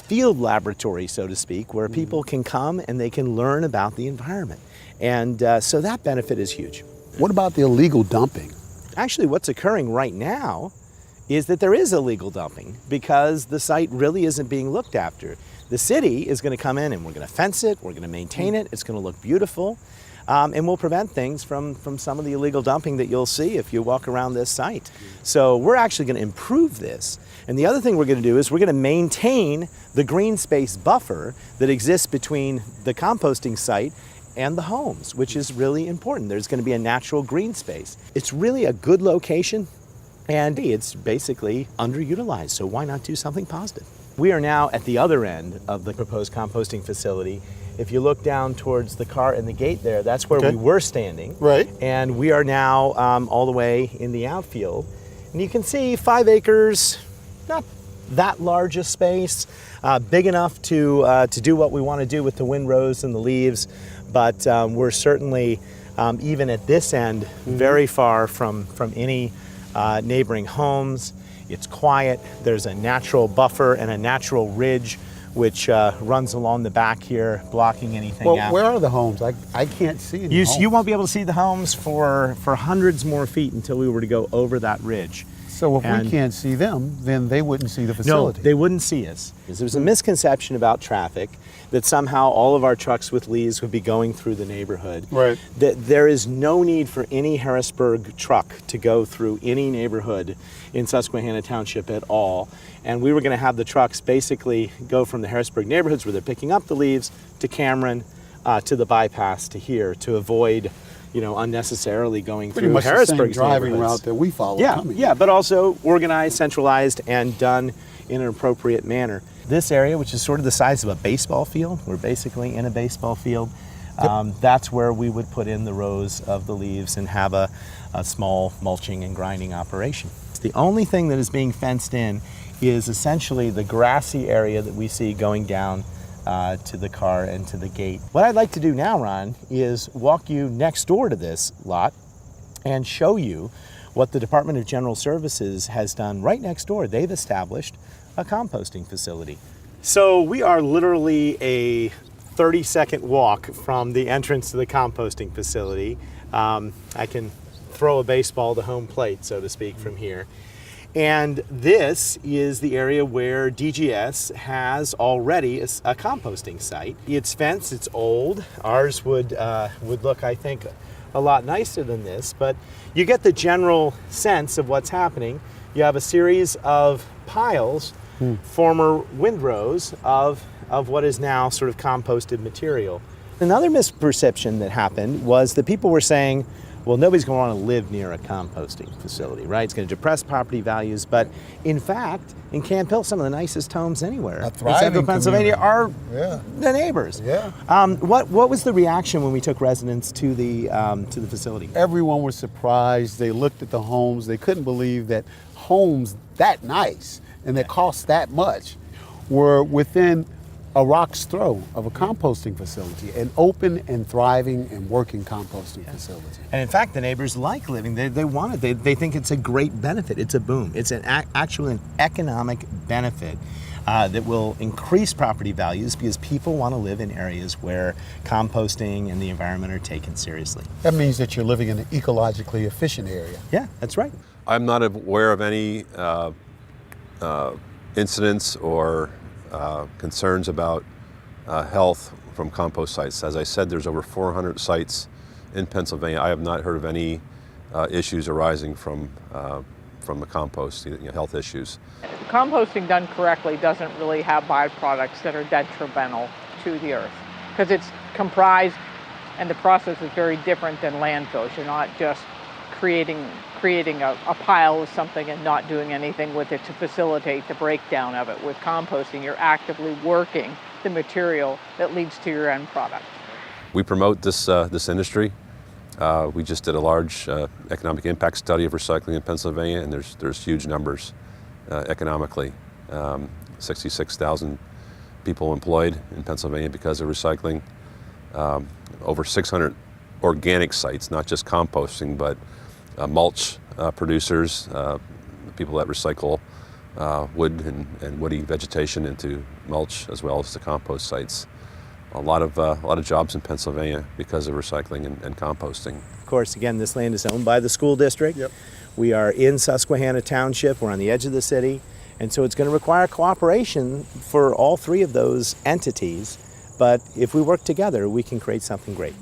field laboratory, so to speak, where people can come and they can learn about the environment. And so that benefit is huge. What about the illegal dumping? Actually, what's occurring right now is that there is illegal dumping because the site really isn't being looked after. The city is going to come in and we're going to fence it, we're going to maintain it, it's going to look beautiful, and we'll prevent things from some of the illegal dumping that you'll see if you walk around this site. So we're actually going to improve this. And the other thing we're going to do is we're going to maintain the green space buffer that exists between the composting site and the homes, which is really important. There's going to be a natural green space. It's really a good location, and it's basically underutilized, so why not do something positive? We are now at the other end of the proposed composting facility. If you look down towards the car and the gate there, that's where we were standing. Right. And we are now all the way in the outfield. And you can see 5 acres, not that large a space, big enough to do what we want to do with the windrows and the leaves, but we're certainly, even at this end, very far from any neighboring homes. It's quiet. There's a natural buffer and a natural ridge which runs along the back here, blocking anything Well, out. where are the homes? I can't see any homes. You won't be able to see the homes for hundreds more feet until we were to go over that ridge. So if we can't see them, then they wouldn't see the facility. No, they wouldn't see us. There's a misconception about traffic that somehow all of our trucks with leaves would be going through the neighborhood. Right. There is no need for any Harrisburg truck to go through any neighborhood in Susquehanna Township at all. And we were going to have the trucks basically go from the Harrisburg neighborhoods where they're picking up the leaves to Cameron, to the bypass to here, to avoid unnecessarily going Pretty through much Harrisburg's the same driving neighborhoods. route that we follow. Yeah, but also organized, centralized, and done in an appropriate manner. This area, which is sort of the size of a baseball field, we're basically in a baseball field. That's where we would put in the rows of the leaves and have a small mulching and grinding operation. The only thing that is being fenced in is essentially the grassy area that we see going down to the car and to the gate. What I'd like to do now, Ron, is walk you next door to this lot and show you what the Department of General Services has done right next door. They've established a composting facility. So we are literally a 30-second walk from the entrance to the composting facility. I can throw a baseball to home plate, so to speak, from here. And this is the area where DGS has already a composting site. It's fenced, it's old. Ours would look, I think, a lot nicer than this, but you get the general sense of what's happening. You have a series of piles, former windrows of what is now sort of composted material. Another misperception that happened was that people were saying, well, nobody's going to want to live near a composting facility, right? It's going to depress property values. But in fact, in Camp Hill, some of the nicest homes anywhere in central Pennsylvania are the neighbors. Yeah. What was the reaction when we took residents to the facility? Everyone was surprised. They looked at the homes. They couldn't believe that homes that nice and that cost that much were within a rock's throw of a composting facility, an open and thriving and working composting facility. And in fact, the neighbors like living. They want it. They think it's a great benefit. It's a boom. It's actually an economic benefit that will increase property values because people want to live in areas where composting and the environment are taken seriously. That means that you're living in an ecologically efficient area. Yeah, that's right. I'm not aware of any incidents or concerns about health from compost sites. As I said, there's over 400 sites in Pennsylvania. I have not heard of any issues arising from the compost, health issues. Composting done correctly doesn't really have byproducts that are detrimental to the earth because it's comprised, and the process is very different than landfills. You're not just creating a pile of something and not doing anything with it to facilitate the breakdown of it. With composting, you're actively working the material that leads to your end product. We promote this industry. We just did a large economic impact study of recycling in Pennsylvania, and there's huge numbers economically. 66,000 people employed in Pennsylvania because of recycling. Over 600 organic sites, not just composting, but mulch producers, people that recycle wood and woody vegetation into mulch, as well as the compost sites. A lot of jobs in Pennsylvania because of recycling and composting. Of course, again, this land is owned by the school district. Yep. We are in Susquehanna Township. We're on the edge of the city, and so it's going to require cooperation for all three of those entities. But if we work together, we can create something great.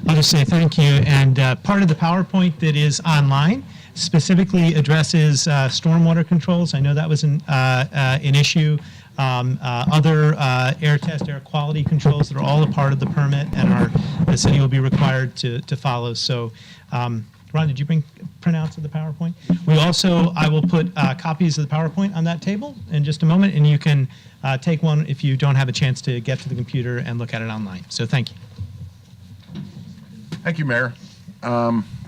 I'll just say thank you. And part of the PowerPoint that is online specifically addresses stormwater controls. I know that was an issue. Other air test, air quality controls that are all a part of the permit and the city will be required to follow. So Ron, did you bring printouts of the PowerPoint? I will put copies of the PowerPoint on that table in just a moment, and you can take one if you don't have a chance to get to the computer and look at it online. So thank you. Thank you, Mayor.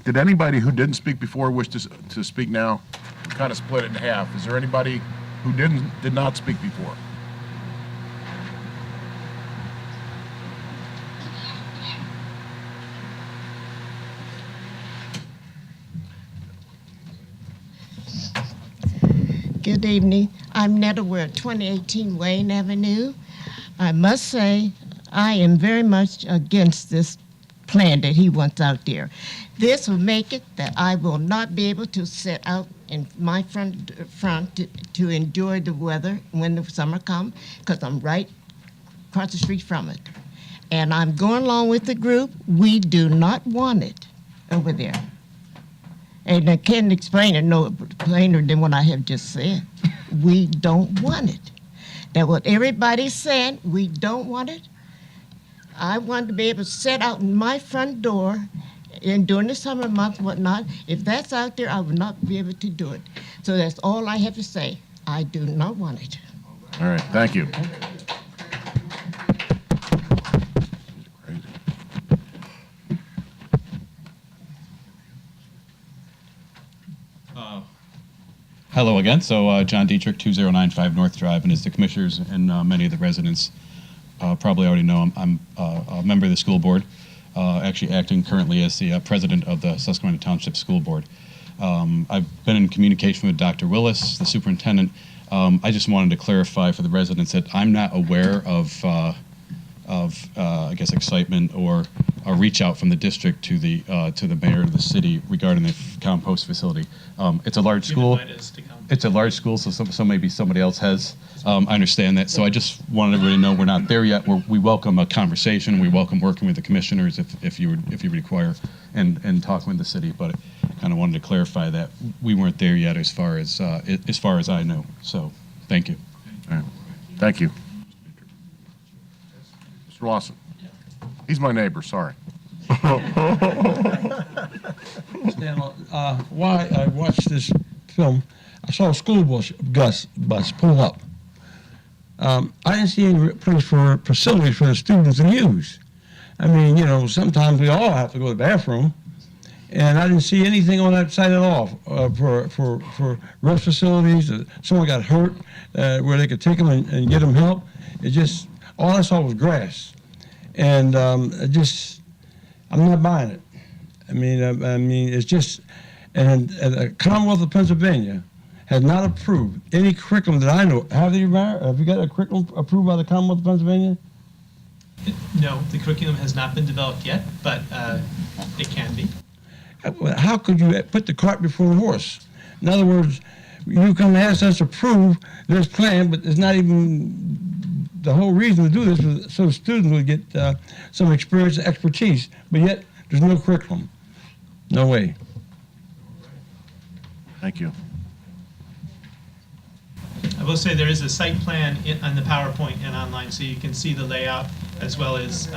Did anybody who didn't speak before wish to speak now? Kind of split it in half. Is there anybody who did not speak before? Good evening. I'm Nettlewood, 2018 Wayne Avenue. I must say, I am very much against this plan that he wants out there. This will make it that I will not be able to sit out in my front to enjoy the weather when the summer comes, because I'm right across the street from it. And I'm going along with the group. We do not want it over there. And I can't explain it no plainer than what I have just said. We don't want it. That's what everybody's saying. We don't want it. I want to be able to sit out in my front door and during the summer months, whatnot. If that's out there, I would not be able to do it. So that's all I have to say. I do not want it. All right, thank you. Hello again. So John Dietrich, 2095 North Drive, and as the commissioners and many of the residents probably already know, I'm a member of the school board, actually acting currently as the president of the Susquehanna Township School Board. I've been in communication with Dr. Willis, the superintendent. I just wanted to clarify for the residents that I'm not aware of I guess, excitement or a reach out from the district to the mayor of the city regarding the compost facility. It's a large school. It's a large school, so maybe somebody else has. I understand that. So I just wanted everybody to know we're not there yet. We welcome a conversation. We welcome working with the commissioners if you require, and talking with the city. But kind of wanted to clarify that we weren't there yet as far as I know. So thank you. All right. Thank you. Mr. Lawson. He's my neighbor, sorry. Why I watched this film, I saw a school bus pull up. I didn't see any place for facilities for the students to use. I mean, you know, sometimes we all have to go to the bathroom, and I didn't see anything on that side at all for rest facilities. Someone got hurt where they could take them and get them help. It just, all I saw was grass. And I'm not buying it. I mean, it's just, and the Commonwealth of Pennsylvania has not approved any curriculum that I know. Have you got a curriculum approved by the Commonwealth of Pennsylvania? No, the curriculum has not been developed yet, but it can be. How could you put the cart before the horse? In other words, you can ask us to approve this plan, but it's not even, the whole reason to do this was so students would get some experience and expertise, but yet there's no curriculum. No way. Thank you. I will say there is a site plan on the PowerPoint and online, so you can see the layout as well as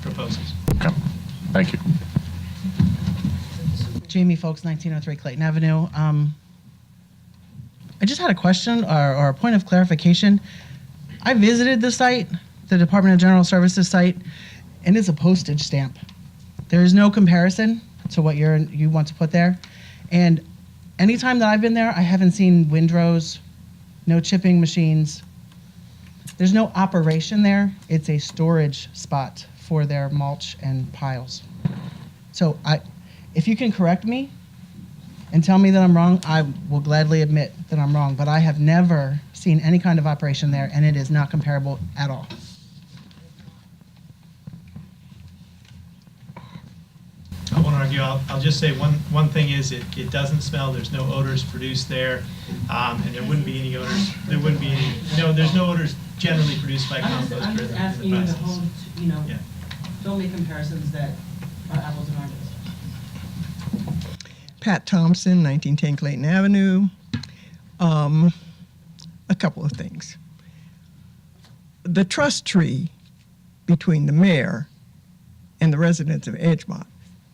proposals. Okay. Thank you. Jamie Folks, 1903 Clayton Avenue. I just had a question or a point of clarification. I visited the site, the Department of General Services site, and it's a postage stamp. There is no comparison to what you want to put there. And anytime that I've been there, I haven't seen windrows, no chipping machines. There's no operation there. It's a storage spot for their mulch and piles. So if you can correct me and tell me that I'm wrong, I will gladly admit that I'm wrong. But I have never seen any kind of operation there, and it is not comparable at all. I won't argue. I'll just say one thing is it doesn't smell. There's no odors produced there, and there wouldn't be any odors. There wouldn't be any. There's no odors generally produced by compost. I'm just asking you to hold, don't make comparisons that are apples and oranges. Pat Thompson, 1910 Clayton Avenue. A couple of things. The trust tree between the mayor and the residents of Edgemont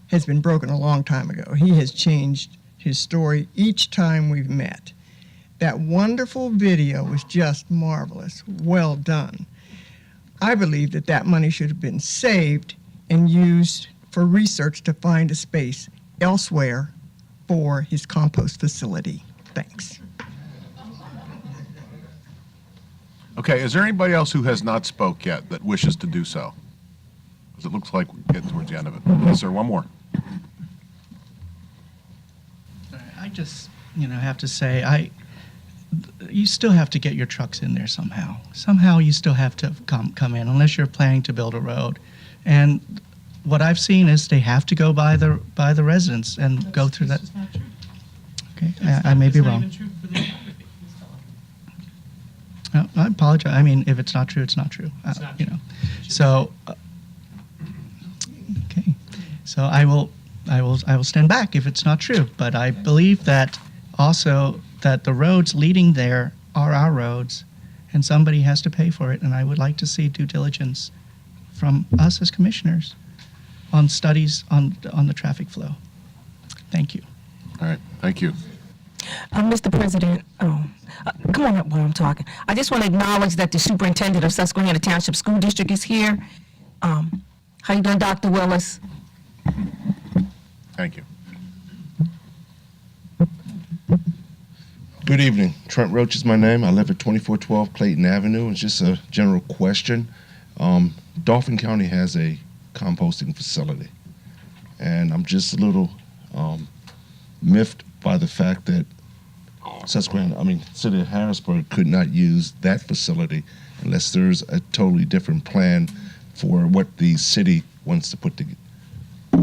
has been broken a long time ago. He has changed his story each time we've met. That wonderful video was just marvelous. Well done. I believe that that money should have been saved and used for research to find a space elsewhere for his compost facility. Thanks. Okay, is there anybody else who has not spoke yet that wishes to do so? Because it looks like we're getting towards the end of it. Yes, sir, one more. I just, have to say, you still have to get your trucks in there somehow. Somehow you still have to come in, unless you're planning to build a road. And what I've seen is they have to go by the residents and go through that. Okay, I may be wrong. No, I apologize. I mean, if it's not true, it's not true. So, okay. So I will stand back if it's not true. But I believe that also that the roads leading there are our roads, and somebody has to pay for it. And I would like to see due diligence from us as commissioners on studies on the traffic flow. Thank you. All right, thank you. Mr. President, come on up while I'm talking. I just want to acknowledge that the superintendent of Susquehanna Township School District is here. How you doing, Dr. Willis? Thank you. Good evening. Trent Roach is my name. I live at 2412 Clayton Avenue. It's just a general question. Dauphin County has a composting facility, and I'm just a little miffed by the fact that City of Harrisburg could not use that facility unless there's a totally different plan for what the city wants to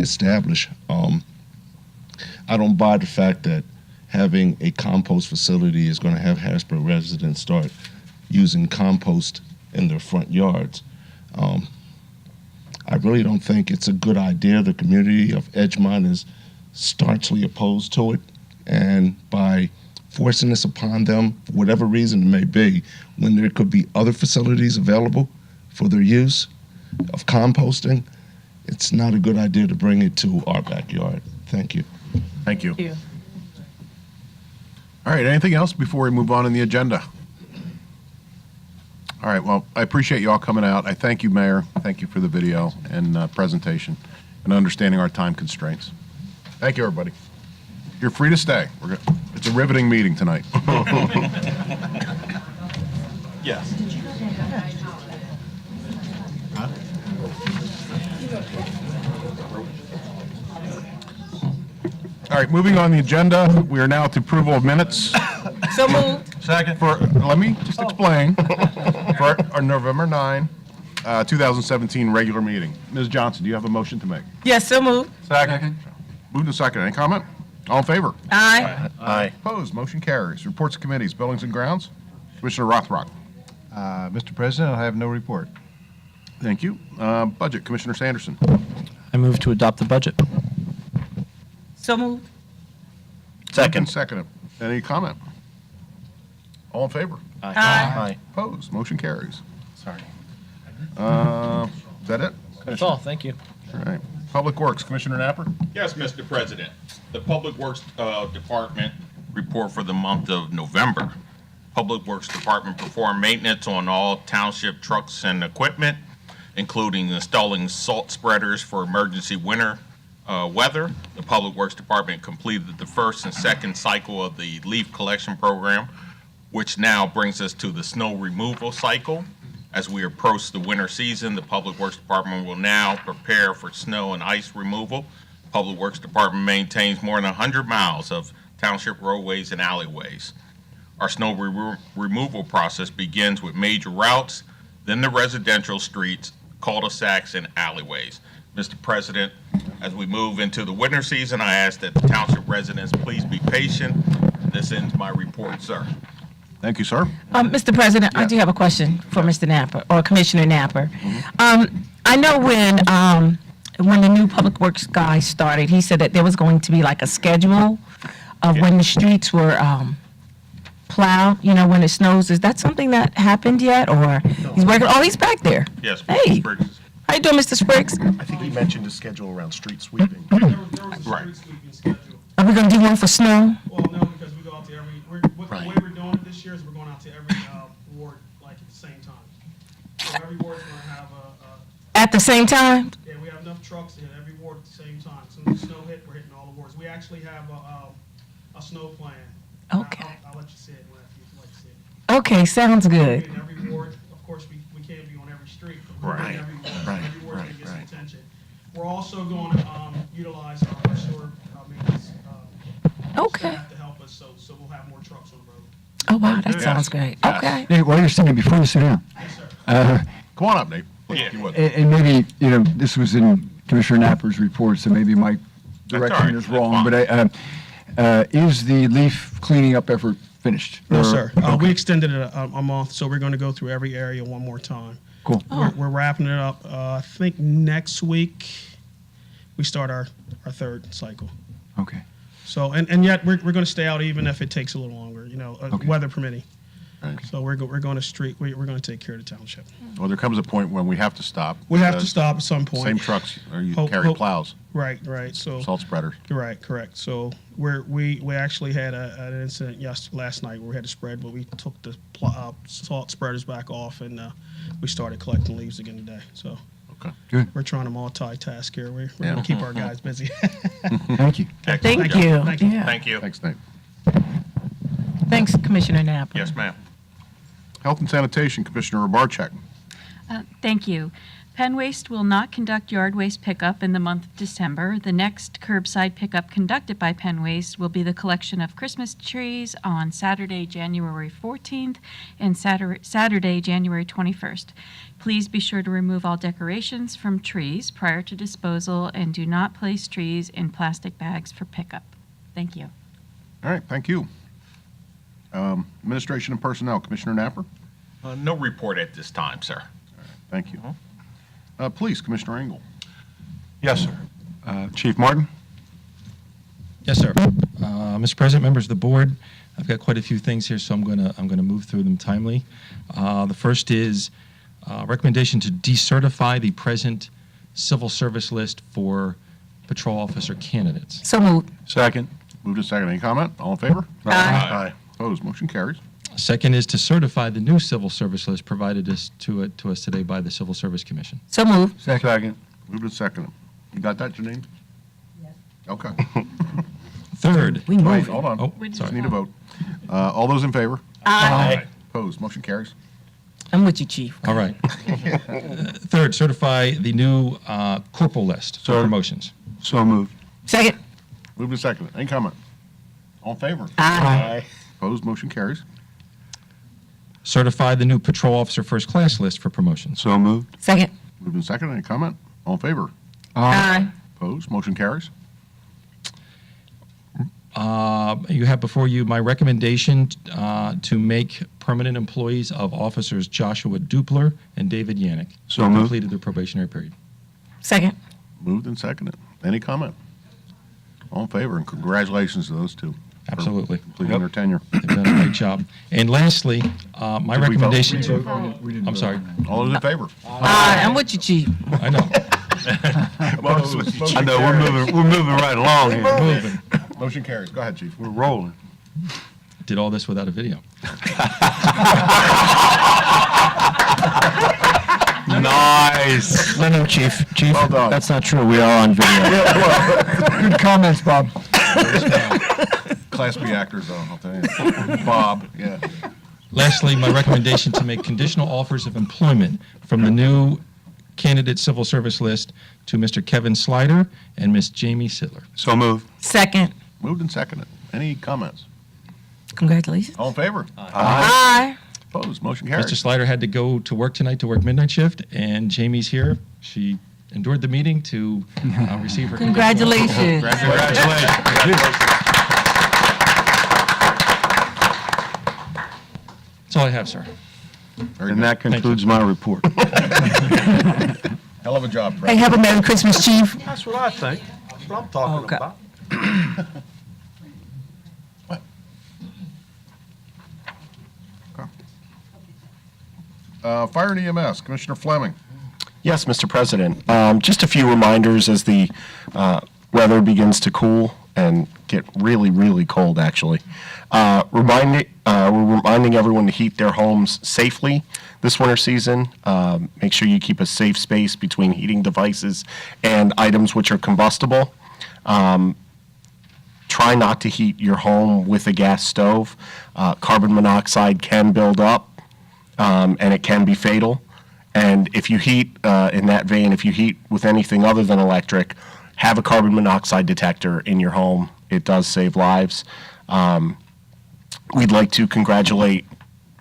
establish. I don't buy the fact that having a compost facility is going to have Harrisburg residents start using compost in their front yards. I really don't think it's a good idea. The community of Edgemont is staunchly opposed to it, and by forcing this upon them, for whatever reason it may be, when there could be other facilities available for their use of composting, it's not a good idea to bring it to our backyard. Thank you. Thank you. All right, anything else before we move on in the agenda? All right, well, I appreciate you all coming out. I thank you, Mayor. Thank you for the video and presentation and understanding our time constraints. Thank you, everybody. You're free to stay. It's a riveting meeting tonight. Yes. All right, moving on the agenda, we are now at the approval of minutes. So moved. Second. Let me just explain. For our November 9, 2017 regular meeting. Ms. Johnson, do you have a motion to make? Yes, so moved. Second. Moved and second. Any comment? All in favor? Aye. Aye. Opposed? Motion carries. Reports of committees, buildings and grounds. Commissioner Rothrock. Mr. President, I have no report. Thank you. Budget, Commissioner Sanderson. I move to adopt the budget. So moved. Second. Second. Any comment? All in favor? Aye. Aye. Opposed? Motion carries. Sorry. Is that it? That's all. Thank you. All right. Public Works, Commissioner Napper. Yes, Mr. President. The Public Works Department report for the month of November. Public Works Department performed maintenance on all township trucks and equipment, including installing salt spreaders for emergency winter weather. The Public Works Department completed the first and second cycle of the leaf collection program, which now brings us to the snow removal cycle. As we approach the winter season, the Public Works Department will now prepare for snow and ice removal. Public Works Department maintains more than 100 miles of township roadways and alleyways. Our snow removal process begins with major routes, then the residential streets, cul-de-sacs, and alleyways. Mr. President, as we move into the winter season, I ask that the township residents please be patient. This ends my report, sir. Thank you, sir. Mr. President, I do have a question for Mr. Napper, or Commissioner Napper. I know when the new Public Works guy started, he said that there was going to be like a schedule of when the streets were plowed, when it snows. Is that something that happened yet, or he's working? Oh, he's back there. Yes. Hey. How you doing, Mr. Spriggs? I think he mentioned a schedule around street sweeping. Right. Are we gonna do one for snow? Well, no, because we go out to every, the way we're doing it this year is we're going out to every ward, like at the same time. So every ward's gonna have At the same time? yeah, we have enough trucks to hit every ward at the same time. So when the snow hit, we're hitting all the wards. We actually have a snow plan. Okay. I'll let you see it when you'd like to see it. Okay, sounds good. In every ward, of course, we can't be on every street, but we're Right, in every ward. right, Every ward's gonna get some right. attention. We're also going to utilize our sewer maintenance Okay. staff to help us, so we'll have more trucks on the road. Oh, wow, that Yes. sounds great. Yes. Okay. Nate, while you're sitting, before you sit down, Come on up, Nate. If you would. and maybe, this was in Commissioner Napper's report, so maybe my direction right. is That's wrong, fine. but is the leaf cleaning up effort finished? No, Or- sir. okay. We extended it a month, so we're going to go through every area one more time. Cool. We're wrapping it up. I think next week we start our third cycle. Okay. So, and yet we're going to stay out even if it takes a little longer, Okay. weather permitting. Right. So we're going to we're going to take care of the township. Well, there comes a point when we have to stop. We have to because stop at some point. Same trucks, or you Hope- carry hope- plows, Right. So salt spreaders. Right, correct. So we actually had an incident last night where we had to spread, but we took the salt spreaders back off and we started collecting leaves again today. So Okay. Good. we're trying to multitask here. We're Yeah. going to keep our guys busy. Thank you. Thank you. Thank you. Yeah. Thank you. Thanks, Nate. Thanks, Commissioner Knapp. Yes, ma'am. Health and Sanitation, Commissioner Rabarchak. Thank you. Penn Waste will not conduct yard waste pickup in the month of December. The next curbside pickup conducted by Penn Waste will be the collection of Christmas trees on Saturday, January 14th and Saturday, January 21st. Please be sure to remove all decorations from trees prior to disposal and do not place trees in plastic bags for pickup. Thank you. All right, thank you. Administration and Personnel, Commissioner Napper. No report at this time, sir. Thank you. Police, Commissioner Engel. Yes, sir. Chief Martin? Yes, sir. Mr. President, members of the board, I've got quite a few things here, so I'm going to move through them timely. The first is recommendation to decertify the present civil service list for patrol officer candidates. So moved. Second. Moved to second. Any comment? All in favor? Aye. Opposed? Motion carries. Second is to certify the new civil service list provided to us today by the Civil Service Commission. So moved. Second. Moved to second. You got that, Janine? Yes. Okay. Third. We Wait, moved. hold on. Oh, Just sorry. need a vote. All those in favor? Aye. Opposed? Motion carries. I'm with you, Chief. All right. Third, certify the new corporal list for Sir. promotions. So moved. Second. Moved to second. Any comment? All in favor? Aye. Opposed? Motion carries. Certify the new patrol officer first class list for promotions. So moved. Second. Moved in second. Any comment? All in favor? Aye. Opposed? Motion carries. You have before you my recommendation to make permanent employees of officers Joshua Dupler and David Yannick. So who moved. completed their probationary period. Second. Moved and seconded. Any comment? All in favor? And congratulations to those two. for Absolutely. Completing their tenure. They've done a great job. And lastly, my Did we vote? recommendation We to. didn't I'm vote. sorry. All those in favor? Aye. I'm with you, Chief. I know. I know, we're moving right along here. Moving. Motion carries. Go ahead, Chief. We're rolling. Did all this without a video. Nice. No, Chief. Chief, Well done. that's not true. We are on video. Good comments, Bob. Class B actors, though, I'll tell you. Bob, yeah. Lastly, my recommendation to make conditional offers of employment from the new candidate civil service list to Mr. Kevin Slider and Miss Jamie Sittler. So moved. Second. Moved and seconded. Any comments? Congratulations. All in favor? Aye. Opposed? Motion carries. Mr. Slider had to go to work tonight to work midnight shift, and Jamie's here. She endured the meeting to receive her. Congratulations. Congratulations. That's all I have, sir. Very And good. that concludes my report. Hell of a job, Hey, Fred. have a Merry Christmas, Chief. That's what I think. That's what I'm talking Okay. about. Fire and EMS, Commissioner Fleming. Yes, Mr. President. Just a few reminders as the weather begins to cool and get really, really cold, actually. We're reminding everyone to heat their homes safely this winter season. Make sure you keep a safe space between heating devices and items which are combustible. Try not to heat your home with a gas stove. Carbon monoxide can build up, and it can be fatal. And if you heat, in that vein, if you heat with anything other than electric, have a carbon monoxide detector in your home. It does save lives. We'd like to congratulate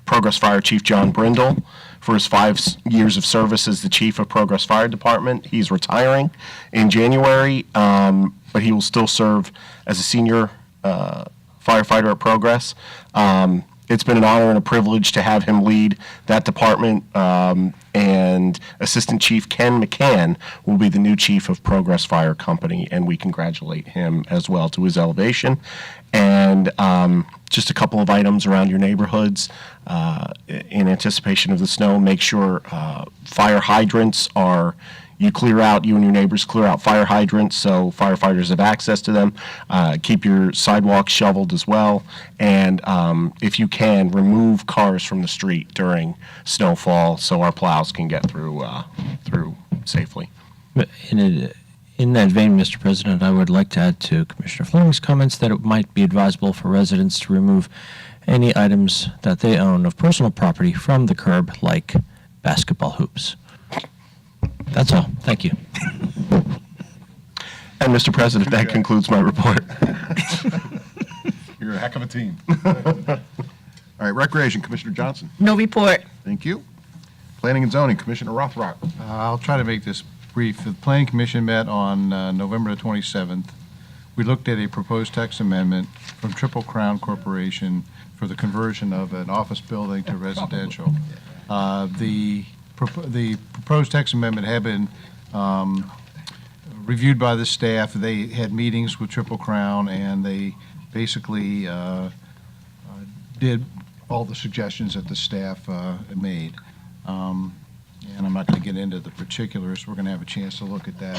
Progress Fire Chief John Brindle for his 5 years of service as the chief of Progress Fire Department. He's retiring in January, but he will still serve as a senior firefighter at Progress. It's been an honor and a privilege to have him lead that department, and Assistant Chief Ken McCann will be the new chief of Progress Fire Company, and we congratulate him as well to his elevation. And just a couple of items around your neighborhoods in anticipation of the snow. Make sure fire hydrants are, you and your neighbors clear out fire hydrants so firefighters have access to them. Keep your sidewalks shoveled as well. And if you can, remove cars from the street during snowfall so our plows can get through safely. In that vein, Mr. President, I would like to add to Commissioner Fleming's comments that it might be advisable for residents to remove any items that they own of personal property from the curb, like basketball hoops. That's all. Thank you. And Mr. President, that concludes my report. You're a heck of a team. All right, Recreation, Commissioner Johnson. No report. Thank you. Planning and Zoning, Commissioner Rothrock. I'll try to make this brief. The Planning Commission met on November the 27th. We looked at a proposed text amendment from Triple Crown Corporation for the conversion of an office building to residential. The proposed text amendment had been reviewed by the staff. They had meetings with Triple Crown, and they basically did all the suggestions that the staff made. And I'm not going to get into the particulars. We're going to have a chance to look at that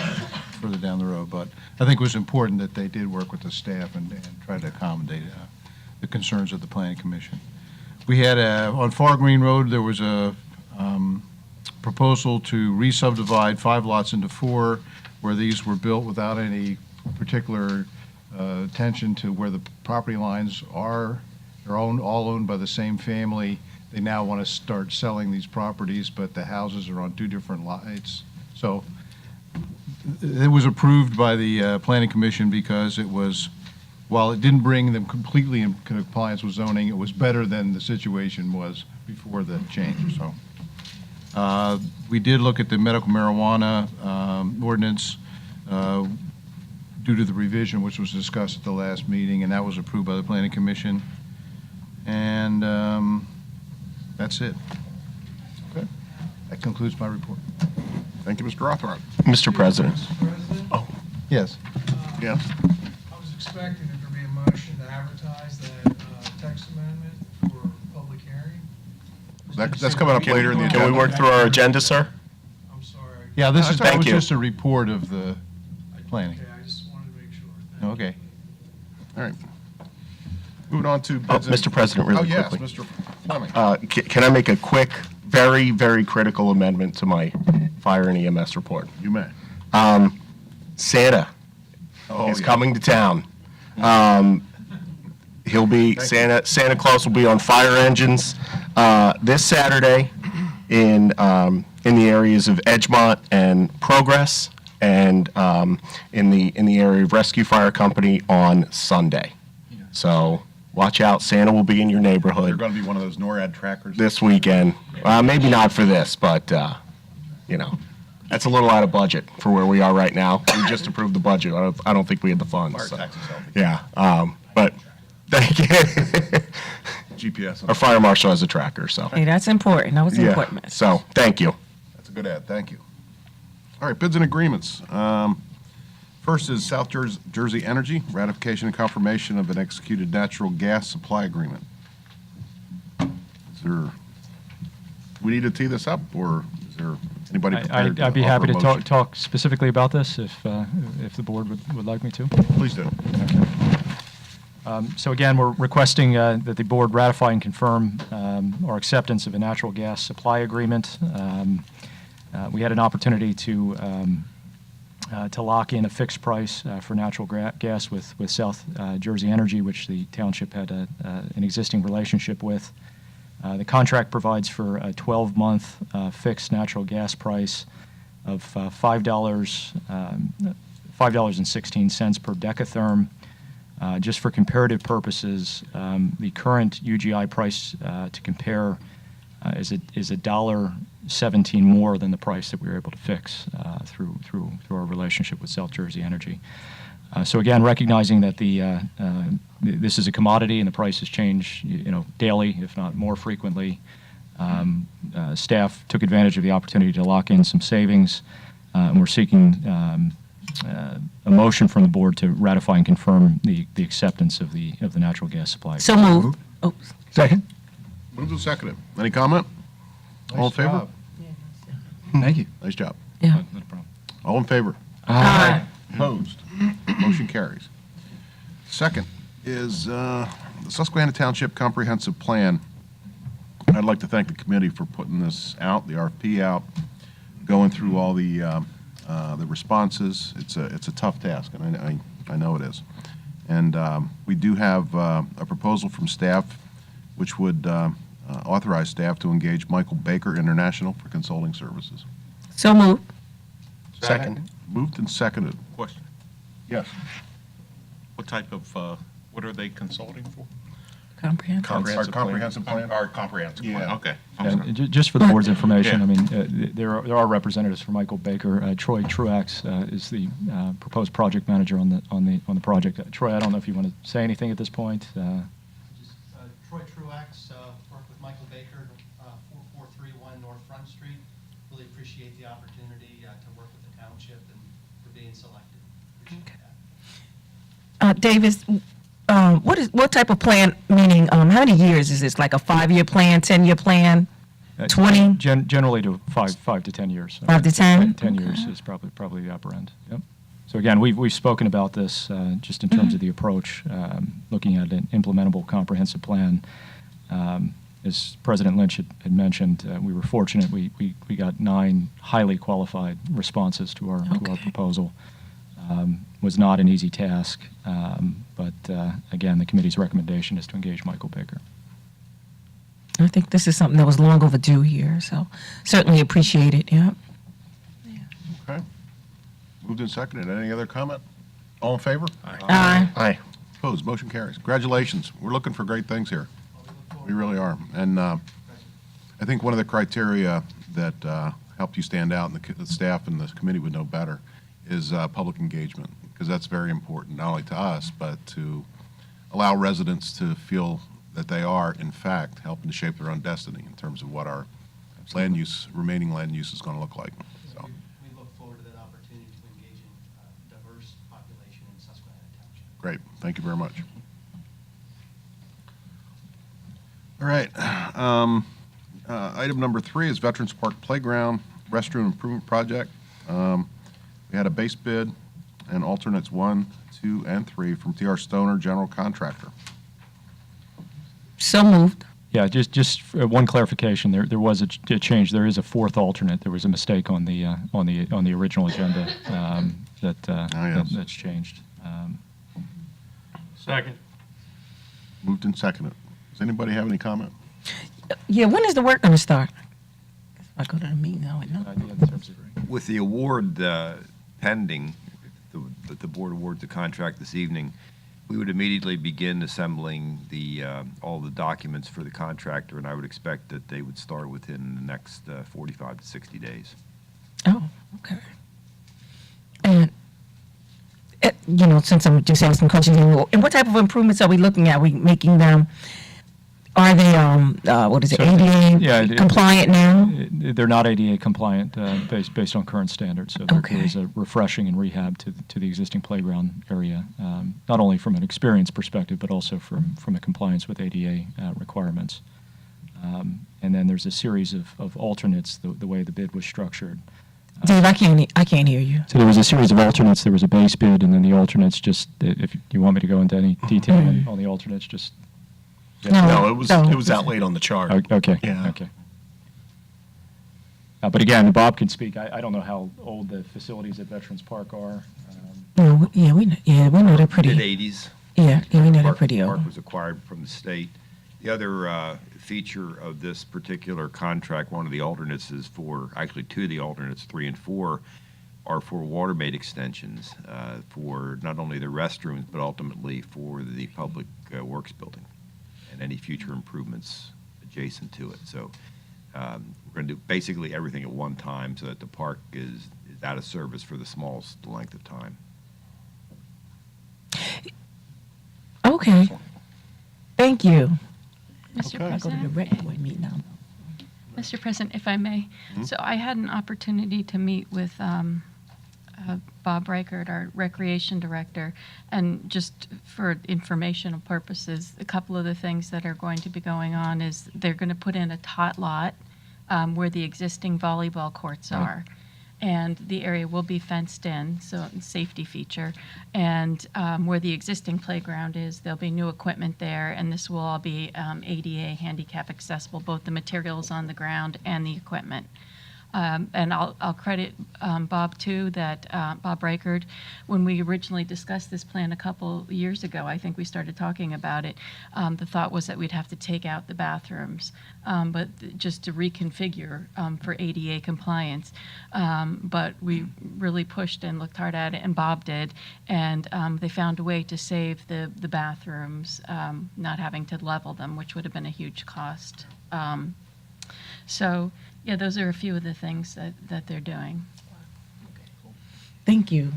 further down the road. But I think it was important that they did work with the staff and try to accommodate the concerns of the Planning Commission. We had on Far Green Road, there was a proposal to re-subdivide 5 lots into 4, where these were built without any particular attention to where the property lines are. They're all owned by the same family. They now want to start selling these properties, but the houses are on 2 different lots. So it was approved by the Planning Commission because it was, while it didn't bring them completely in compliance with zoning, it was better than the situation was before the change. So we did look at the medical marijuana ordinance due to the revision, which was discussed at the last meeting, and that was approved by the Planning Commission. And that's it. Okay. That concludes my report. Thank you, Mr. Rothrock. Mr. President. Oh. Yes. Yes. I was expecting there to be a motion to advertise that text amendment for public hearing. That's coming up later in the agenda. Can we work through our agenda, sir? I'm sorry. Yeah, this is Thank you. just a report of the planning. Okay, I just wanted to make sure. Okay. All right. Moving on to Mr. President, really yes, quickly. Mr. Fleming. Can I make a quick, very, very critical amendment to my fire and EMS report? You may. Santa is coming to town. He'll be Santa Claus will be on fire engines this Saturday in the areas of Edgemont and Progress, and in the area of Rescue Fire Company on Sunday. So watch out, Santa will be in your neighborhood. You're going to be one of those NORAD trackers. This weekend. Maybe not for this, but that's a little out of budget for where we are right now. We just approved the budget. I don't think we had the funds. Fire so. taxes healthy. Yeah, but thank you. GPS. Our fire marshal has a tracker, so. Hey, that's important. That was important. So, thank you. That's a good ad. Thank you. All right, bids and agreements. First is South Jersey Energy, ratification and confirmation of an executed natural gas supply agreement. Is there, we need to tee this up, or is there Anybody prepared I'd be offer happy a to motion? talk specifically about this if the board would like me to. Please do. So again, we're requesting that the board ratify and confirm our acceptance of a natural gas supply agreement. We had an opportunity to lock in a fixed price for natural gas with South Jersey Energy, which the township had an existing relationship with. The contract provides for a 12-month fixed natural gas price of $5.16 per decatherm. Just for comparative purposes, the current UGI price to compare is $1.17 more than the price that we were able to fix through our relationship with South Jersey Energy. So again, recognizing that this is a commodity and the prices change, daily, if not more frequently, staff took advantage of the opportunity to lock in some savings, and we're seeking a motion from the board to ratify and confirm the acceptance of the natural gas supply. So moved. Oh, Second. Moved and seconded. Any comment? All in favor? job. Thank you. Nice job. yeah. Not a problem. All in favor? Aye. Opposed? Motion carries. Second is the Susquehanna Township Comprehensive Plan. I'd like to thank the committee for putting this out, the RFP out, going through all the responses. It's a tough task, and I know it is. And we do have a proposal from staff, which would authorize staff to engage Michael Baker International for consulting services. So moved. Second. Moved and seconded. Question. Yes. What type of, what are they consulting for? Comprehensive. Our comprehensive plan? Our comprehensive plan, Yeah. okay. And just for the board's information, Yeah. I mean, there are representatives from Michael Baker. Troy Truax is the proposed project manager on the project. Troy, I don't know if you want to say anything at this point. Troy Truax, worked with Michael Baker, 4431 North Front Street. Really appreciate the opportunity to work with the township and for being selected. Appreciate that. Davis, what type of plan, meaning, how many years is this? Like a 5-year plan, 10-year plan? 20? Generally to 5 to 10 years. 5 to 10? 10 years is probably the upper end. Yep. So again, we've spoken about this just in terms of the approach, looking at an implementable comprehensive plan. As President Lynch had mentioned, we were fortunate. We got 9 highly qualified responses to our proposal. Was not an easy task, but again, the committee's recommendation is to engage Michael Baker. I think this is something that was long overdue here, so certainly appreciate it, yeah. Okay. Moved and seconded. Any other comment? All in favor? Aye. Aye. Opposed? Motion carries. Congratulations. We're looking for great things here. We really are. And I think one of the criteria that helped you stand out, and the staff and the committee would know better, is public engagement, because that's very important, not only to us, but to allow residents to feel that they are, in fact, helping to shape their own destiny in terms of what our remaining land use is going to look like. So. We look forward to that opportunity to engage in a diverse population in Susquehanna Township. Great. Thank you very much. All right. Item number 3 is Veterans Park Playground Restroom Improvement Project. We had a base bid and alternates 1, 2, and 3 from T.R. Stoner, general contractor. So moved. Yeah, just one clarification. There was a change. There is a 4th alternate. There was a mistake on the original agenda that's changed. Second. Moved and seconded. Does anybody have any comment? Yeah, when is the work going to start? I go to the meeting now, I know. With the award pending, that the board awards the contract this evening, we would immediately begin assembling all the documents for the contractor, and I would expect that they would start within the next 45 to 60 days. Oh, okay. And, since I'm just asking questions, and what type of improvements are we looking at? Are we making them, are they, ADA compliant now? They're not ADA compliant based on current standards. So there is a refreshing and rehab to the existing playground area, not only from an experience perspective, but also from a compliance with ADA requirements. and then there's a series of alternates, the way the bid was structured. Dave, I can't hear you. So there was a series of alternates, there was a base bid, and then the alternates, just, if you want me to go into any detail on the alternates, just. No, it was outlaid on the chart. Okay, Yeah. okay. But again, Bob can speak. I don't know how old the facilities at Veterans Park are. No, we know they're pretty. Mid-'80s. Yeah, we know they're Park- pretty Park old. was acquired from the state. The other feature of this particular contract, one of the alternates is for, actually two of the alternates, 3 and 4, are for water main extensions for not only the restrooms, but ultimately for the public works building and any future improvements adjacent to it. So we're going to do basically everything at one time so that the park is out of service for the smallest length of time. Okay. Thank you. Mr. I go to the President? rec board meeting now. Mr. President, if I may, so I had an opportunity to meet with Bob Reichert, our Recreation Director, and just for informational purposes, a couple of the things that are going to be going on is they're going to put in a tot lot where the existing volleyball courts are. And the area will be fenced in, so it's a safety feature. And where the existing playground is, there'll be new equipment there, and this will all be ADA handicap accessible, both the materials on the ground and the equipment. And I'll credit Bob too, that Bob Reichert, when we originally discussed this plan a couple years ago, I think we started talking about it, the thought was that we'd have to take out the bathrooms, but just to reconfigure for ADA compliance. But we really pushed and looked hard at it, and Bob did, and they found a way to save the bathrooms, not having to level them, which would have been a huge cost. So, yeah, those are a few of the things that they're doing. Thank you.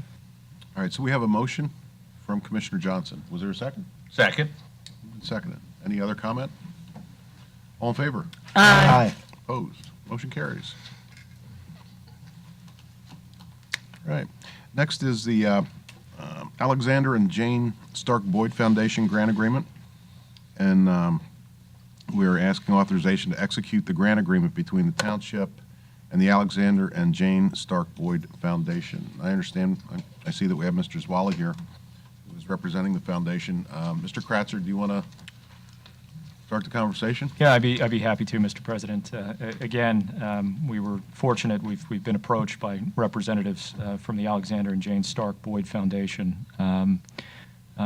All right, so we have a motion from Commissioner Johnson. Was there a second? Second. Seconded. Any other comment? All in favor? Aye. Opposed? Motion carries. All right. Next is the Alexander and Jane Stark Boyd Foundation grant agreement. And we're asking authorization to execute the grant agreement between the township and the Alexander and Jane Stark Boyd Foundation. I understand, I see that we have Mr. Zwally here, who is representing the foundation. Mr. Kratzer, do you want to start the conversation? Yeah, I'd be happy to, Mr. President. Again, we were fortunate. We've been approached by representatives from the Alexander and Jane Stark Boyd Foundation,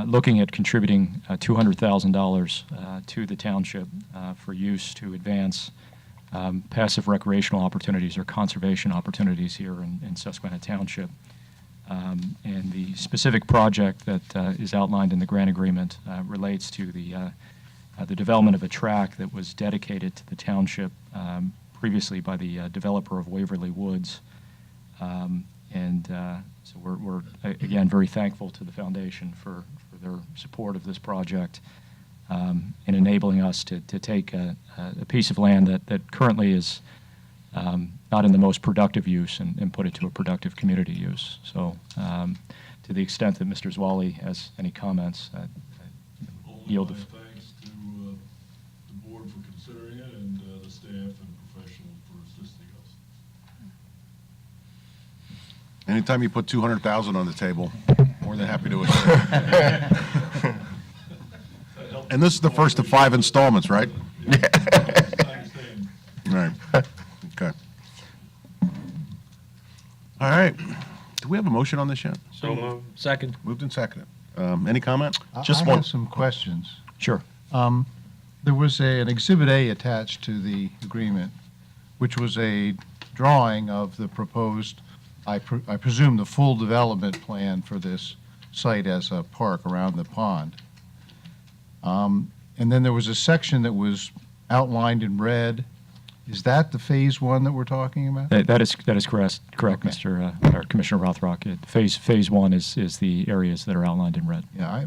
looking at contributing $200,000 to the township for use to advance passive recreational opportunities or conservation opportunities here in Susquehanna Township. And the specific project that is outlined in the grant agreement relates to the development of a track that was dedicated to the township previously by the developer of Waverly Woods. So we're again very thankful to the foundation for their support of this project in enabling us to take a piece of land that currently is not in the most productive use and put it to a productive community use. So to the extent that Mr. Zwally has any comments, I yield the Thanks to the board for considering it and the staff and professionals for assisting us. Anytime you put 200,000 on the table, more than happy to assist. And this is the first of 5 installments, right? Right. Okay. All right. Do we have a motion on this yet? So moved. Second. Moved and seconded. Any comment? I have some questions. Sure. There was an Exhibit A attached to the agreement, which was a drawing of the proposed, I presume, the full development plan for this site as a park around the pond. And then there was a section that was outlined in red. Is that the Phase 1 that we're talking about? That is correct, Okay. Mr. or Commissioner Rothrock. Phase 1 is the areas that are outlined in red. Yeah,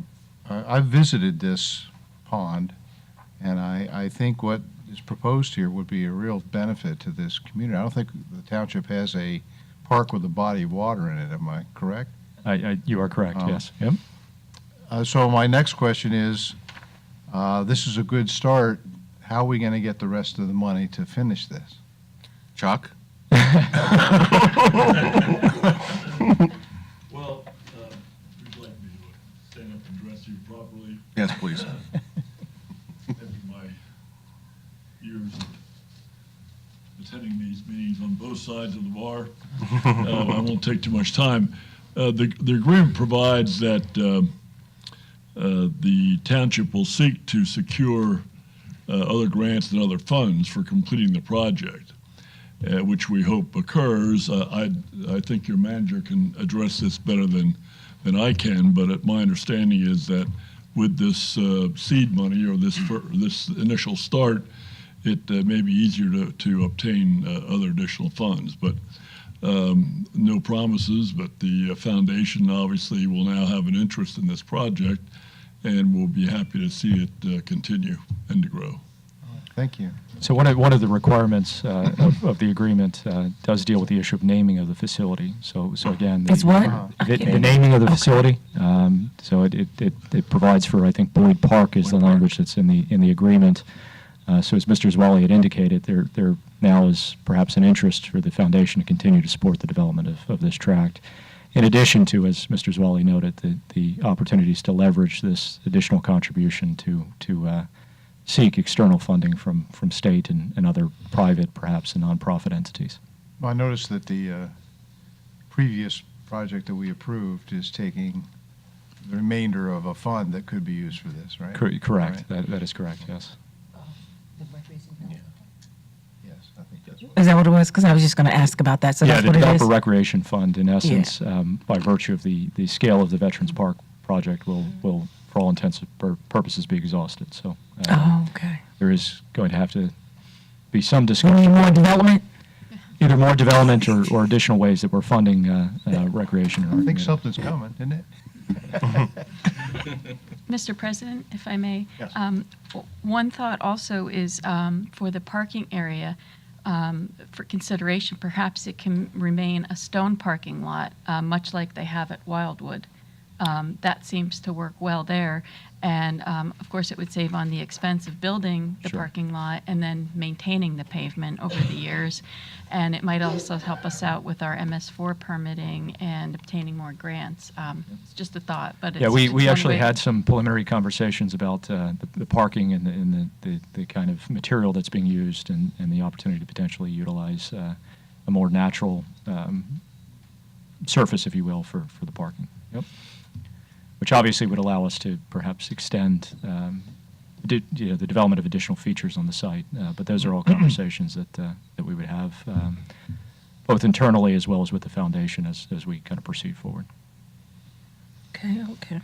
I visited this pond, and I think what is proposed here would be a real benefit to this community. I don't think the township has a park with a body of water in it, am I correct? You are correct, yes. Yep. So my next question is, this is a good start. how are we going to get the rest of the money to finish this? Chuck? Well, would you like me to stand up and address you properly? Yes, please. After my years of attending these meetings on both sides of the bar, I won't take too much time. The agreement provides that the township will seek to secure other grants and other funds for completing the project, which we hope occurs. I think your manager can address this better than I can, but my understanding is that with this seed money or this initial start, it may be easier to obtain other additional funds. But no promises, but the foundation obviously will now have an interest in this project, and we'll be happy to see it continue and to grow. Thank you. So one of the requirements of the agreement does deal with the issue of naming of the facility. So again, It's what? the naming of the facility. So it provides for, I think, Boyd Park is the language that's in the agreement. So as Mr. Zwally had indicated, there now is perhaps an interest for the foundation to continue to support the development of this tract. In addition to, as Mr. Zwally noted, the opportunities to leverage this additional contribution to seek external funding from state and other private, perhaps, and nonprofit entities. Well, I noticed that the previous project that we approved is taking the remainder of a fund that could be used for this, right? Correct. Right. That is correct, yes. Yes, I think that's what. Is that what it was? Because I was just going to ask about that. So Yeah, that's the what it is? Developer Recreation Fund, in essence, by virtue of the scale of the Veterans Park project, will for all intents and purposes, be exhausted. So Oh, okay. there is going to have to be some You discussion. need more development? Either more development or additional ways that we're funding recreation. in our I think community. something's coming, isn't it? Mr. President, if I may. Yes. One thought also is for the parking area, for consideration, perhaps it can remain a stone parking lot, much like they have at Wildwood. That seems to work well there. And of course, it would save on the expense of building the Sure. parking lot and then maintaining the pavement over the years. And it might also help us out with our MS4 permitting and obtaining more grants. It's just a thought, but it's Yeah, we one actually way. had some preliminary conversations about the parking and the kind of material that's being used and the opportunity to potentially utilize a more natural surface, if you will, for the parking. Yep. Which obviously would allow us to perhaps extend the development of additional features on the site. But those are all conversations that we would have, both internally as well as with the foundation as we kind of proceed forward. Okay, okay.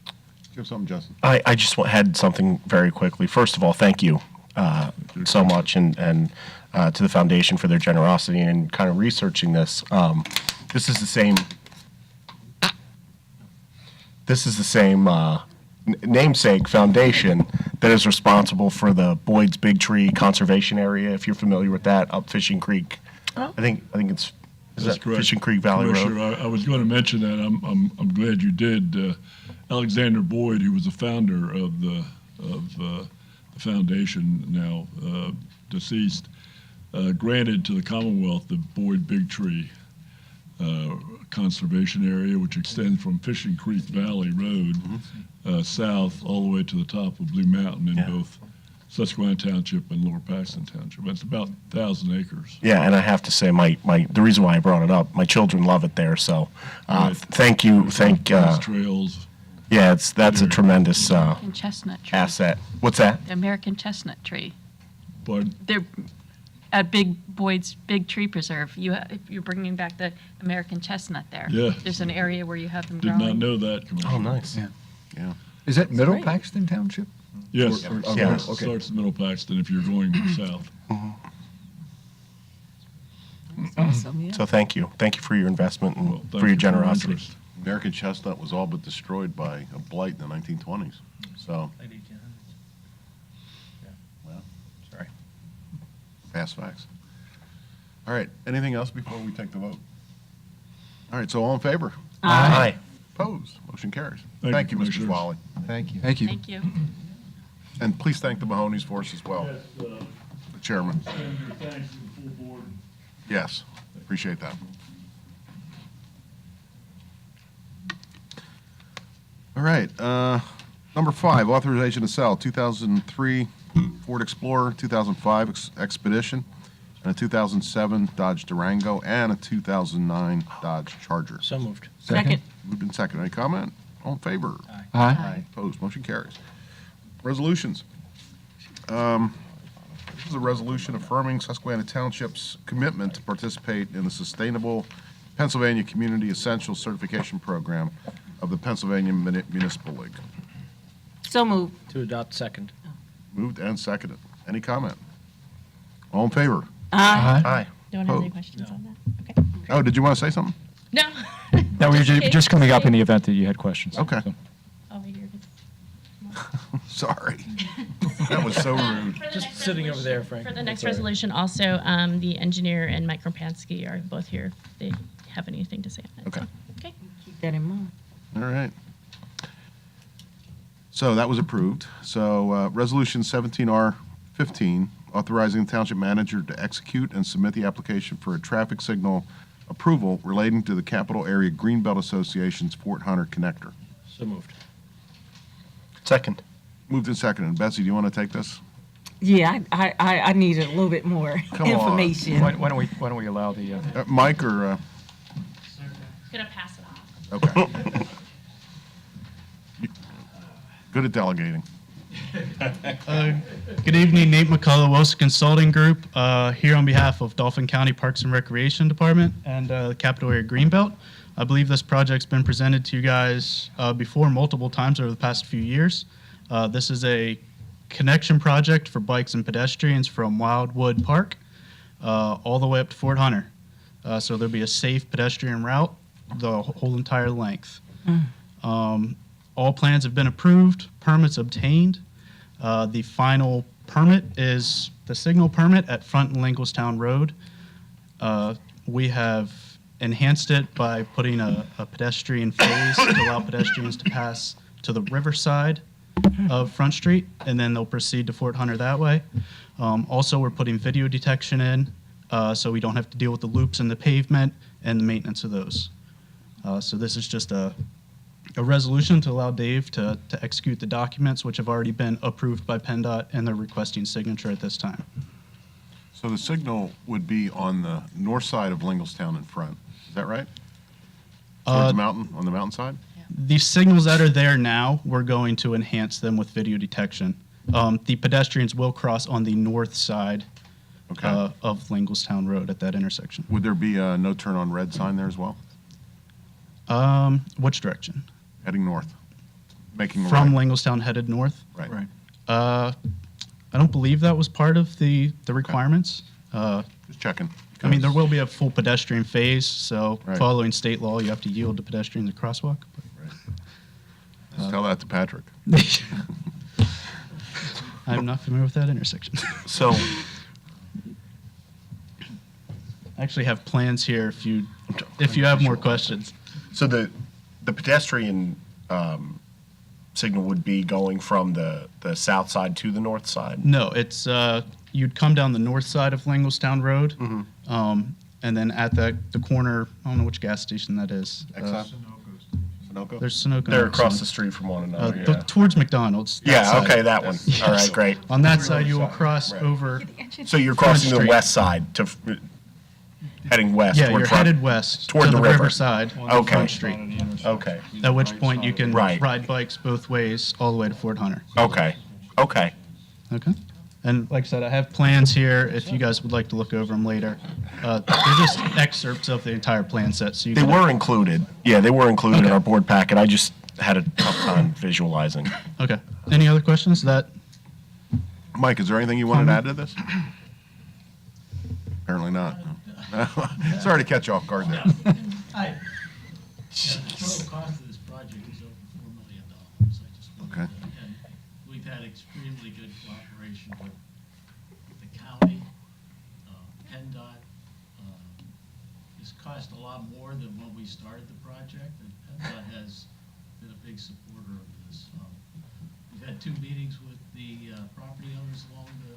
Do you have something, Justin? I just had something very quickly. First of all, thank you so much, and to the foundation for their generosity and kind of researching this. This is the same. This is the same namesake foundation that is responsible for the Boyd's Big Tree Conservation Area. If you're familiar with that, up Fishing Creek. Oh. I think it's is That's that correct. Fishing Creek Valley Road. Commissioner, I was going to mention that. I'm glad you did. Alexander Boyd, who was the founder of the foundation, now deceased, granted to the Commonwealth the Boyd Big Tree Conservation Area, which extends from Fishing Creek Valley Road south all the way to the top of Blue Mountain in both Susquehanna Township and Lower Paxton Township. It's about 1,000 acres. Yeah, and I have to say, the reason why I brought it up, my children love it there. So, Right. thank you, Trails. Yeah, that's a tremendous American chestnut tree. asset. What's that? The American chestnut tree. Pardon? They're at Boyd's Big Tree Preserve. If you're bringing back the American chestnut there. Yeah. There's an area where you have them Did growing. not know that, Commissioner. Oh, nice. Yeah. Yeah. Is that Middle great. Paxton Township? Yes. Or- Yeah. It starts in Middle Paxton if you're going south. Awesome, yeah. So thank you for your investment and Well, thank for your you generosity. interest. American chestnut was all but destroyed by a blight in the 1920s. So, well, Sorry. fast facts. All right, anything else before we take the vote? All right, so all in favor? Aye. Opposed? Motion carries. Thank Thank you, you, Mr. Commissioners. Swally. Thank you. Thank you. Thank you. And please thank the Mahoney's for us as well, the chairman. Send your thanks to the full board. Yes, appreciate that. All right, number 5, authorization to sell 2003 Ford Explorer, 2005 Expedition, and a 2007 Dodge Durango, and a 2009 Dodge Charger. So moved. Second. Moved in second. Any comment? All in favor? Aye. Opposed? Motion carries. Resolutions. This is a resolution affirming Susquehanna Township's commitment to participate in the Sustainable Pennsylvania Community Essentials Certification Program of the Pennsylvania Municipal League. So moved. To adopt second. Moved and seconded. Any comment? All in favor? Aye. Aye. Don't have any Opposed? questions on that? Okay. Oh, did you want to say something? No. No, we were Just in just case. coming up in the event that you had questions. Okay. So- Oh, you're good. Sorry. That was so rude. For the Just next sitting over there, resolution- Frank. For the next That's all right. resolution, also, the engineer and Mike Kropansky are both here if they have anything to say on it. Okay. Okay. Keep that in mind. All right. So that was approved. So Resolution 17R15, authorizing the township manager to execute and submit the application for a traffic signal approval relating to the Capital Area Greenbelt Association's Fort Hunter connector. So moved. Second. Moved and seconded. Betsy, do you want to take this? Yeah, I needed a little bit more Come on. information. Why don't we allow the, Mike or, Gonna pass it off. okay. Good at delegating. Good evening, Nate McCullough, Wilson Consulting Group, here on behalf of Dauphin County Parks and Recreation Department and the Capital Area Greenbelt. I believe this project's been presented to you guys before multiple times over the past few years. This is a connection project for bikes and pedestrians from Wildwood Park all the way up to Fort Hunter. So there'll be a safe pedestrian route the whole entire length. All plans have been approved, permits obtained. The final permit is the signal permit at Front and Lincolnstown Road. We have enhanced it by putting a pedestrian phase to allow pedestrians to pass to the riverside of Front Street, and then they'll proceed to Fort Hunter that way. Also, we're putting video detection in, so we don't have to deal with the loops in the pavement and the maintenance of those. So this is just a resolution to allow Dave to execute the documents, which have already been approved by PennDOT, and they're requesting signature at this time. So the signal would be on the north side of Lincolnstown in front. Is that right? Towards the mountain, on the mountainside? The signals that are there now, we're going to enhance them with video detection. The pedestrians will cross on the north side Okay. of Lincolnstown Road at that intersection. Would there be a no turn on red sign there as well? Which direction? Heading north? Making a From right? Lincolnstown headed north? Right. I don't believe that was part of the requirements. Just checking. I mean, there will be a full pedestrian phase, so Right. following state law, you have to yield to pedestrians at crosswalk. Just tell that to Patrick. I'm not familiar with that intersection. So, I actually have plans here if you have more questions. so the pedestrian signal would be going from the south side to the north side? No, it's you'd come down the north side of Lincolnstown Road, and then at the corner, I don't know which gas station that is. Exxon? Sunoco? There's Sunoco. They're and across Exxon. the street from one another, yeah. Towards McDonald's. that Yeah, side. okay, that one. All right, great. On that side, you will cross over. So you're Front crossing the Street. west side to, heading west Yeah, toward you're Front- headed west toward to the the river. riverside on Okay. Front Street. Okay, At which point you can Right. ride bikes both ways all the way to Fort Hunter. okay, okay. Okay. And like I said, I have plans here if you guys would like to look over them later. They're just excerpts of the entire plan set. So you They can, were included. Yeah, they were included in Okay. our board packet. I just had a tough time visualizing. Okay. Any other questions? Mike, is there anything you wanted to add to this? Apparently not. Sorry to catch you off guard there. Hi. The total cost of this project is over $4 million. I just wanted Okay. to- and we've had extremely good cooperation with the county, PennDOT. It's cost a lot more than when we started the project, and PennDOT has been a big supporter of this. We've had 2 meetings with the property owners along the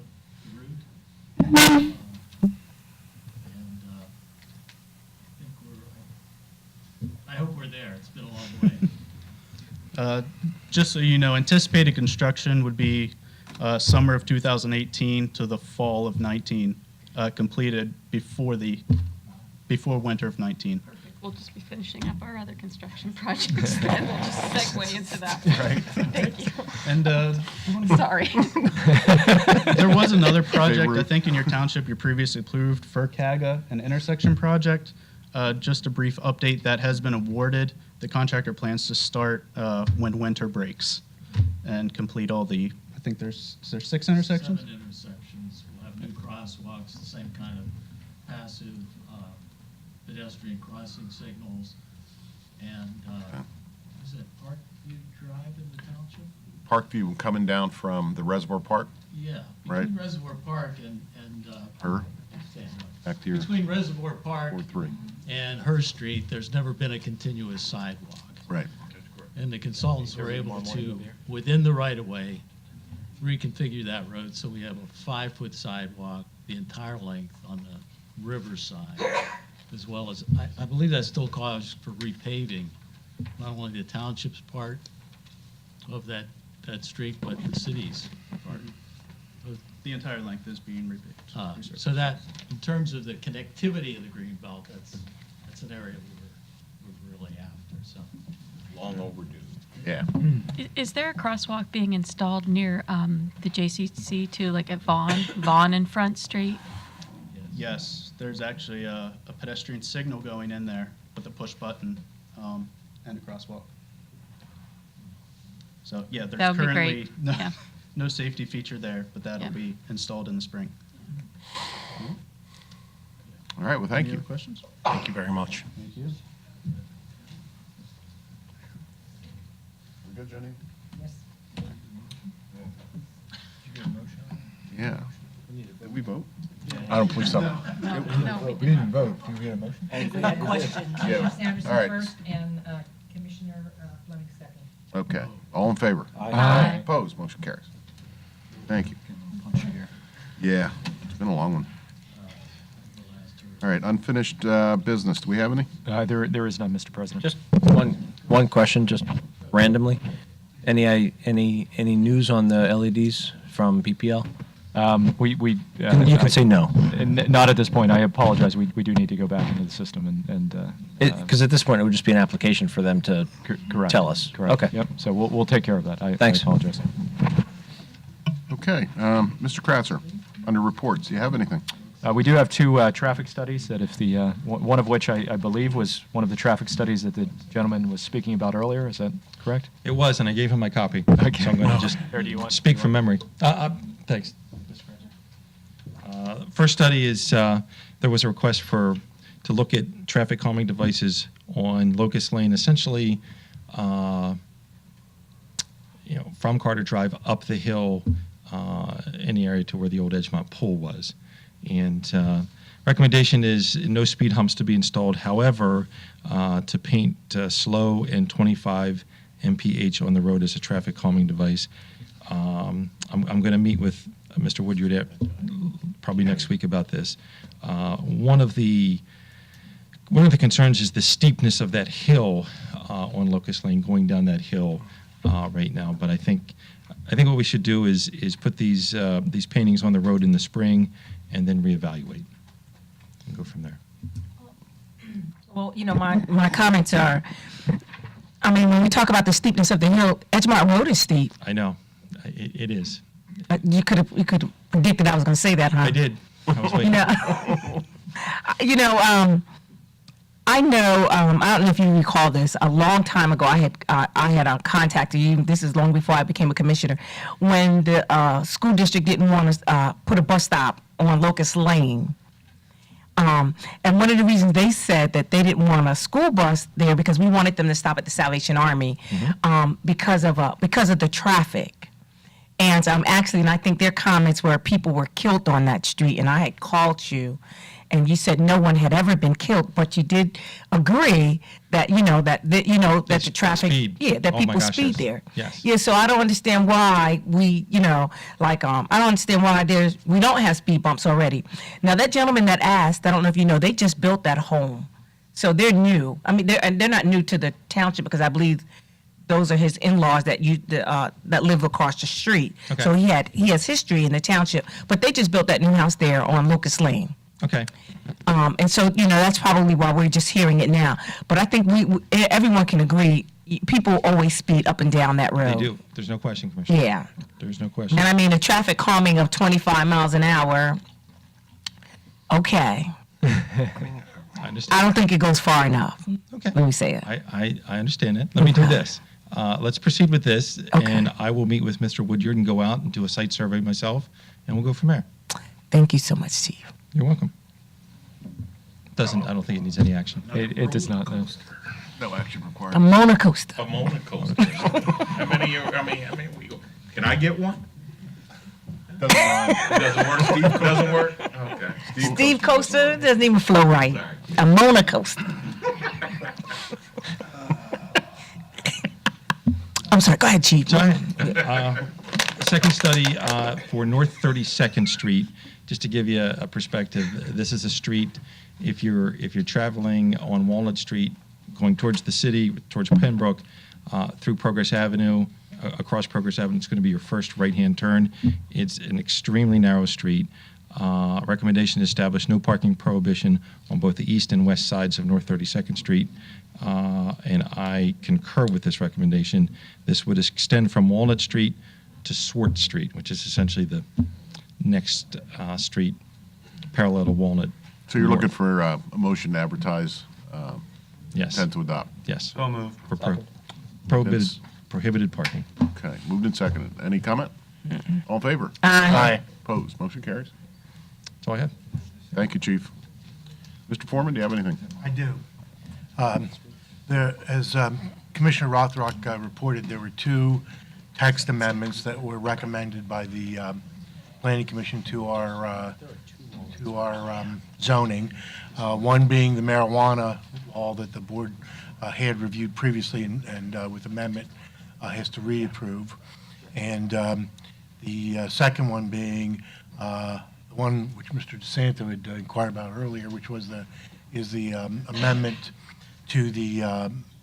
route. And I think I hope we're there. It's been a long way. Just so you know, anticipated construction would be summer of 2018 to the fall of 19, completed before winter of 19. We'll just be finishing up our other construction projects, then we'll just segue into that. Right. Thank you. And Sorry. there was another project, I think, in your township you previously approved, FERCAGA, an intersection project. Just a brief update, that has been awarded. The contractor plans to start when winter breaks and complete all the, I think is there 6 intersections? 7 intersections. We'll have new crosswalks, the same kind of passive pedestrian crossing signals. And is it Parkview Drive in the township? Parkview coming down from the Reservoir Park? Yeah, Right. between Reservoir Park and Her? Back to your between Reservoir Park 4-3. and Her Street, there's never been a continuous sidewalk. Right. And the consultants were able to, within the right-of-way, reconfigure that road so we have a 5-foot sidewalk, the entire length on the river side, as well as, I believe that still calls for repaving, not only the township's part of that street, but the city's part. The entire length is being repaved. So that, in terms of the connectivity of the green belt, that's an area we're really after, so. Long overdue. Yeah. Is there a crosswalk being installed near the JCC too, like at Vaughn and Front Street? Yes, there's actually a pedestrian signal going in there with a push button and a crosswalk. So, yeah, That there's would be currently great. Yeah. no safety feature there, but that'll Yeah. be installed in the spring. All right, well, thank Any you. other questions? Thank you very much. Thank you. We good, Jenny? Yes. Yeah. Did we vote? I don't believe so. No. We didn't vote. Did we get a motion? We had a question. Yeah. Sanderson All right. first and Commissioner Fleming second. Okay. All in favor? Aye. Opposed? Motion carries. Thank you. Yeah, it's been a long one. All right, unfinished business. Do we have any? There is none, Mr. President. Just one question, just randomly. Any news on the LEDs from PPL? You can say no. Not at this point. I apologize. We do need to go back into the system and. Because at this point, it would just be an application for them to Correct. tell us. Correct. Okay. Yep. So we'll take care of that. Thanks. I apologize. Okay, Mr. Kratzer, under reports, do you have anything? We do have 2 traffic studies that if the, one of which I believe was one of the traffic studies that the gentleman was speaking about earlier. Is that correct? It was, and I gave him my copy. Okay. So I'm going to just Or do you want- speak from memory. Thanks. First study is there was a request to look at traffic calming devices on Locust Lane, essentially, from Carter Drive up the hill in the area to where the old Edgemont Pool was. And recommendation is no speed humps to be installed. However, to paint slow and 25 mph on the road as a traffic calming device. I'm going to meet with Mr. Woodyard probably next week about this. One of the concerns is the steepness of that hill on Locust Lane, going down that hill right now. But I think what we should do is put these paintings on the road in the spring and then reevaluate and go from there. Well, my comments are, when we talk about the steepness of the hill, Edgemont Road is steep. I know, it is. You could have predicted I was going to say that, huh? I did. I was waiting. I know, I don't know if you recall this, a long time ago, I had contacted you, this is long before I became a commissioner, when the school district didn't want to put a bus stop on Locust Lane. And one of the reasons they said that they didn't want a school bus there because we wanted them to stop at the Salvation Army because of the traffic. And actually, and I think their comments were people were killed on that street, and I had called you, and you said no one had ever been killed, but you did agree that that the traffic, speed. that Oh my people gosh, speed yes. there. Yes. Yeah, so I don't understand why I don't understand why we don't have speed bumps already. Now that gentleman that asked, I don't know if you know, they just built that home, so they're new. I mean, they're not new to the township because I believe those are his in-laws that live across the street. Okay. So he has history in the township, but they just built that new house there on Lucas Lane. Okay. And so that's probably why we're just hearing it now. But I think everyone can agree, people always speed up and down that They road. do. There's no question, Commissioner. Yeah. There's no question. And I mean, a traffic calming of 25 miles an hour, okay. I understand. I don't think it goes far enough. Okay. Let me say it. I understand it. Let me do this. Let's proceed with this, and I will meet with Mr. Woodyard and go out and do a site survey myself, and we'll go from there. Thank you so much, Steve. You're welcome. I don't think it needs any action. It does not, no. No action required. A Mona coaster. A Mona coaster. How many, can I get one? It doesn't work, Steve? Doesn't work? Okay. Steve Coaster doesn't even flow right. A Mona coaster. I'm sorry, go ahead, Chief. Second study for North 32nd Street, just to give you a perspective. This is a street, if you're traveling on Walnut Street, going towards the city, towards Pembroke, through Progress Avenue, across Progress Avenue, it's going to be your first right-hand turn. It's an extremely narrow street. Recommendation to establish no parking prohibition on both the east and west sides of North 32nd Street. And I concur with this recommendation. This would extend from Walnut Street to Swart Street, which is essentially the next street parallel to Walnut. So you're looking for a motion to advertise, Yes. intent to adopt? Yes. So moved. For Second. prohibited parking. Okay, moved and seconded. Any comment? All in favor? Aye. Opposed? Motion carries. That's all I have. Thank you, Chief. Mr. Foreman, do you have anything? I do. As Commissioner Rothrock reported, there were two text amendments that were recommended by the Planning Commission to our zoning. One being the marijuana law that the board had reviewed previously and with amendment has to reapprove. And the second one being the one which Mr. DeSanto had inquired about earlier, which was the amendment to the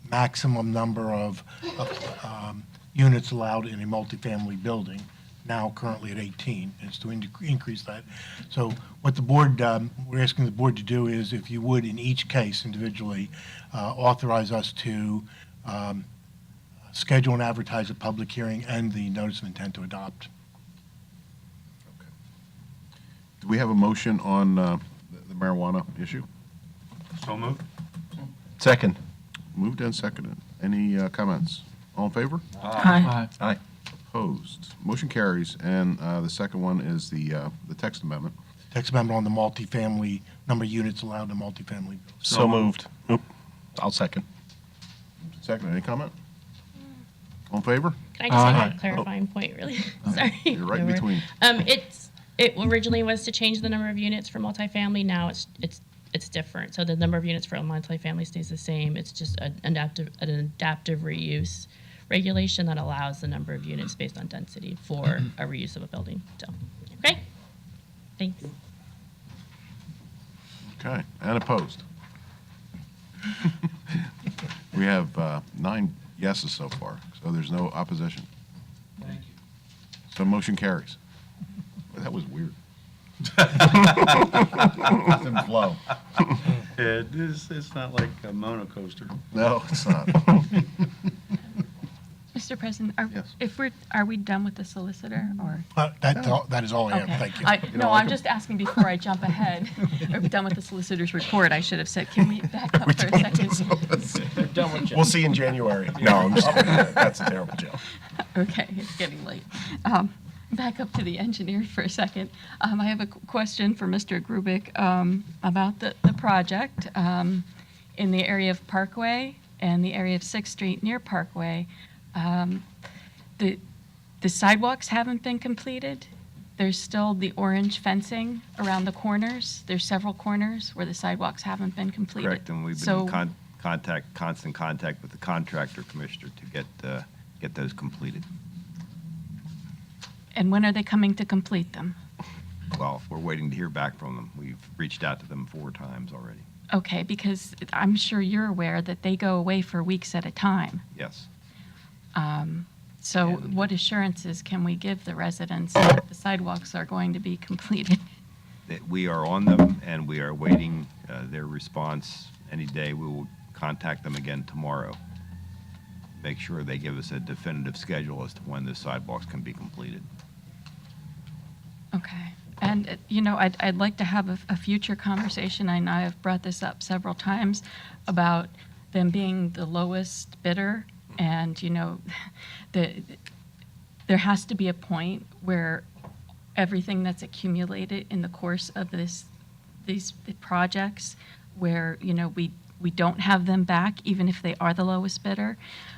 maximum number of units allowed in a multifamily building, now currently at 18, and it's to increase that. So what the board, we're asking the board to do is, if you would, in each case individually, authorize us to schedule and advertise a public hearing and the notice of intent to adopt. Do we have a motion on the marijuana issue? So moved. Second. Moved and seconded. Any comments? All in favor? Aye. Aye. Opposed? Motion carries. And the second one is the text amendment. Text amendment on the multifamily, number of units allowed in a multifamily. So moved. Oop. I'll second. Second, any comment? All in favor? Can I just make a clarifying point, really? Sorry. You're right in between. It originally was to change the number of units for multifamily. Now it's different. So the number of units for a multifamily stays the same. It's just an adaptive reuse regulation that allows the number of units based on density for a reuse of a building. So, okay. Thanks. Okay, and opposed? We have 9 yeses so far, so there's no opposition. Thank you. So motion carries. Well, that was weird. Didn't flow. It's not like a Mona coaster. No, it's not. Mr. President, Yes. are we done with the solicitor, or? That is all I have. Okay. Thank you. I'm just asking before I jump ahead. Are we done with the solicitor's report? I should have said, can we back up for a second? We'll see you in January. No, I'm just kidding. That's a terrible joke. Okay, it's getting late. Back up to the engineer for a second. I have a question for Mr. Grubik about the project in the area of Parkway and the area of 6th Street near Parkway. The sidewalks haven't been completed. There's still the orange fencing around the corners. There's several corners where the sidewalks haven't been completed. Correct, and we've been So- in constant contact with the contractor, Commissioner, to get those completed. And when are they coming to complete them? Well, we're waiting to hear back from them. We've reached out to them 4 times already. Okay, because I'm sure you're aware that they go away for weeks at a time. Yes. So what assurances can we give the residents that the sidewalks are going to be completed? That we are on them, and we are waiting their response any day. We will contact them again tomorrow. Make sure they give us a definitive schedule as to when the sidewalks can be completed. Okay. And, I'd like to have a future conversation. I know I've brought this up several times about them being the lowest bidder. And, there has to be a point where everything that's accumulated in the course of these projects, where, we don't have them back, even if they are the lowest bidder.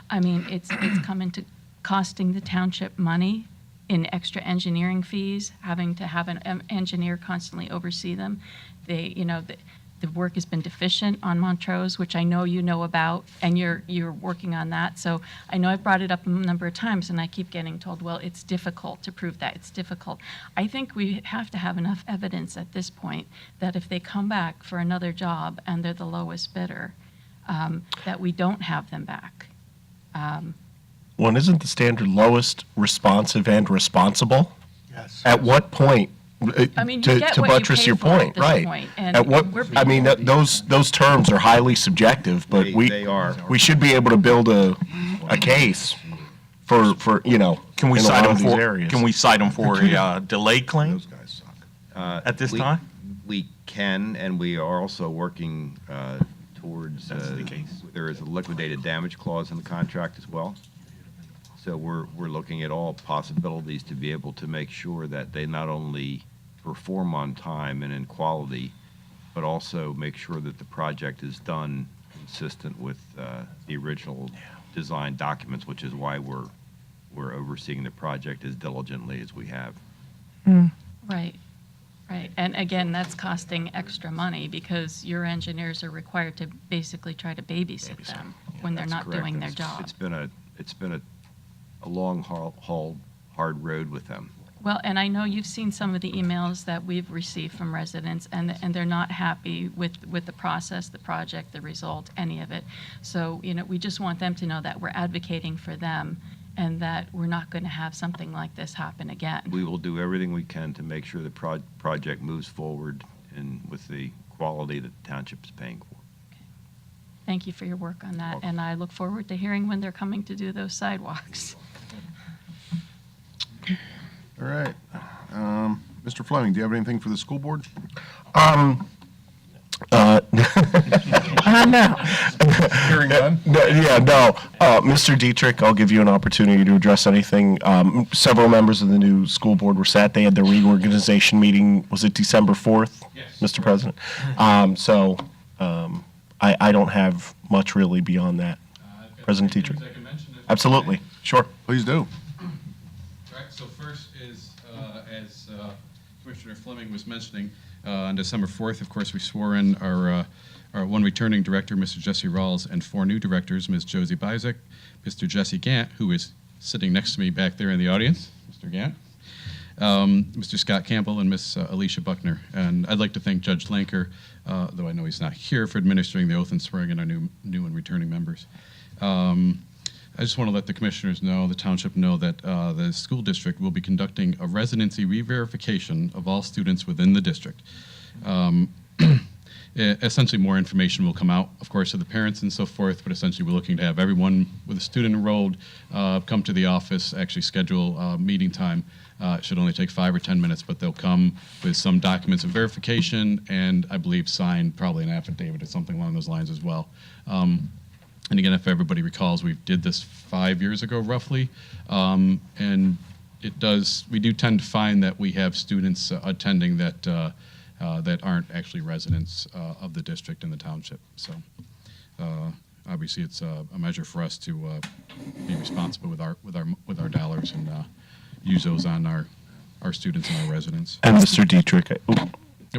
I mean, it's come into costing the township money in extra engineering fees, having to have an engineer constantly oversee them. The work has been deficient on Montrose, which I know you know about, and you're working on that. So I know I've brought it up a number of times, and I keep getting told, well, it's difficult to prove that. It's difficult. I think we have to have enough evidence at this point that if they come back for another job and they're the lowest bidder, that we don't have them back. Well, isn't the standard lowest, responsive, and responsible? Yes. At what point? I mean, you get to what you buttress pay your for at point, this right? point, and At what? we're I mean, being- those terms are highly subjective, but They are. we should be able to build a case for Can we in a cite lot them of these for, areas. can we cite them for a delay claim at this We- time? We can, and we are also working towards, That's the case. there is a liquidated damage clause in the contract as well. So we're looking at all possibilities to be able to make sure that they not only perform on time and in quality, but also make sure that the project is done consistent with the original design documents, which is why we're overseeing the project as diligently as we have. Right, right. And again, that's costing extra money because your engineers are required to basically try to babysit them when they're That's not correct. doing their It's- job. It's been a long haul, hard road with them. Well, and I know you've seen some of the emails that we've received from residents, and they're not happy with the process, the project, the result, any of it. So, we just want them to know that we're advocating for them and that we're not going to have something like this happen again. We will do everything we can to make sure the project moves forward and with the quality that the township is paying for. Thank you for your work on that, and I look forward to hearing when they're coming to do those sidewalks. All right. Mr. Fleming, do you have anything for the school board? Hearing none? Mr. Dietrich, I'll give you an opportunity to address anything. Several members of the new school board were sat. They had their reorganization meeting, was it December 4th? Yes. Mr. President? I don't have much really beyond that. President Dietrich? Absolutely, sure. Please do. Correct. So first is, as Commissioner Fleming was mentioning, on December 4th, of course, we swore in our one returning director, Mr. Jesse Rawls, and 4 new directors, Ms. Josie Bizek, Mr. Jesse Gant, who is sitting next to me back there in the audience, Mr. Gant, Mr. Scott Campbell, and Ms. Alicia Buckner. And I'd like to thank Judge Lanker, though I know he's not here, for administering the oath and swearing in our new and returning members. I just want to let the commissioners know, the township know, that the school district will be conducting a residency re-verification of all students within the district. Essentially, more information will come out, of course, to the parents and so forth, but essentially we're looking to have everyone with a student enrolled come to the office, actually schedule meeting time. It should only take 5 or 10 minutes, but they'll come with some documents of verification and, I believe, sign probably an affidavit or something along those lines as well. And again, if everybody recalls, we did this 5 years ago, roughly, and we do tend to find that we have students attending that aren't actually residents of the district and the township. So obviously, it's a measure for us to be responsible with our dollars, and use those on our students and our residents. And Mr. Dietrich,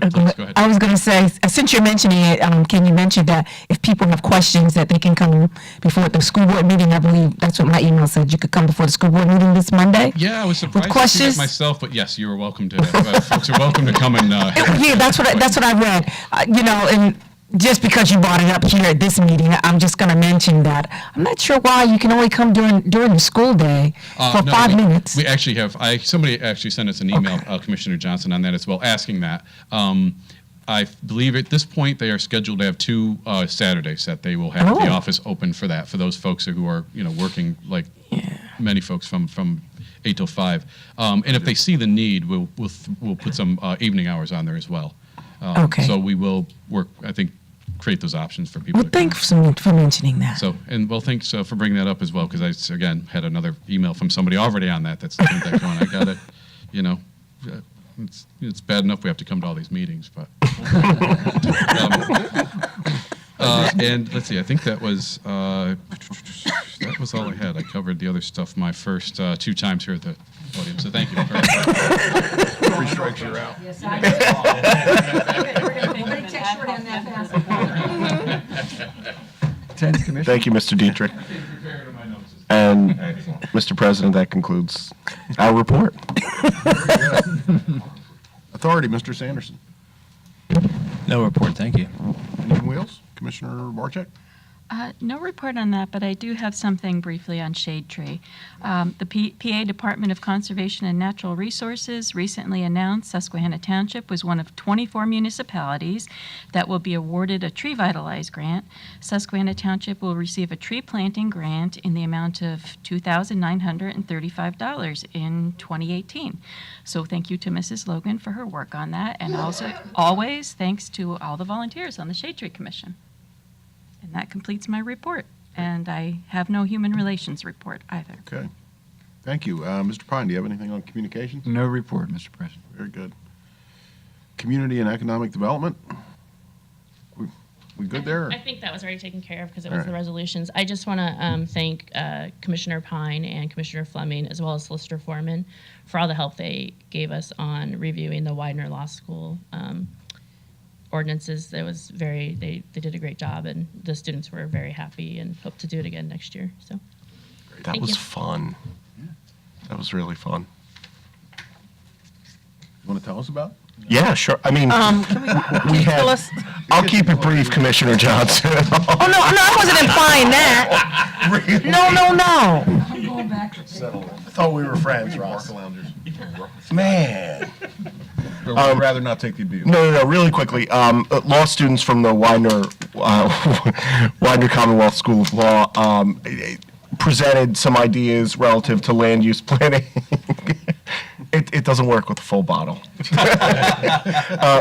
Yep, please, go ahead. I was going to say, since you're mentioning it, can you mention that if people have questions, that they can come before the school board meeting? I believe that's what my email said. You could come before the school board meeting this Monday? Yeah, I was surprised to see questions? that myself, but yes, you are welcome to. Folks are welcome to come and. Yeah, that's what I read. And just because you brought it up here at this meeting, I'm just going to mention that. I'm not sure why you can only come during the school day for No, 5 minutes. We actually have, somebody actually sent us an email, Commissioner Johnson, on that as well, asking that. I believe at this point they are scheduled to have 2 Saturdays that they will have the office open for that, for those folks who are, working like many folks from 8 till 5. And if they see the need, we'll put some evening hours on there as well. Okay. So we will work, I think, create those options for people. Well, thanks for mentioning that. So, and well, thanks for bringing that up as well, because I, again, had another email from somebody already on that's looking at that going, I got it, it's bad enough we have to come to all these meetings, but. And let's see, I think that was all I had. I covered the other stuff my first 2 times here at the podium, so thank you. 3 strikes, you're out. Yes, I We're going to take short on that fast. Thank you, Mr. Dietrich. And, Mr. President, that concludes our report. Authority, Mr. Sanderson. No report, thank you. Anything else? Commissioner Barczyk? No report on that, but I do have something briefly on Shade Tree. The PA Department of Conservation and Natural Resources recently announced Susquehanna Township was one of 24 municipalities that will be awarded a Tree Vitalize grant. Susquehanna Township will receive a tree planting grant in the amount of $2,935 in 2018. So thank you to Mrs. Logan for her work on that, and also always thanks to all the volunteers on the Shade Tree Commission. And that completes my report. And I have no human relations report either. Okay. Thank you. Mr. Pine, do you have anything on communications? No report, Mr. President. Very good. Community and economic development? We good there? I think that was already taken care of because it was All right. the resolutions. I just want to thank Commissioner Pine and Commissioner Fleming, as well as Solicitor Foreman, for all the help they gave us on reviewing the Widener Law School ordinances. It was they did a great job, and the students were very happy and hope to do it again next year. So That Thank was you. fun. That was really fun. You want to tell us about it? Yeah, sure. I mean, we had. tell us? I'll keep it brief, Commissioner Johnson. Oh, no, I wasn't implying that. No. I thought we were friends, Ross. Man. Or would you rather not take the abuse? No. Really quickly, law students from the Widener Commonwealth School of Law presented some ideas relative to land use planning. It doesn't work with a full bottle.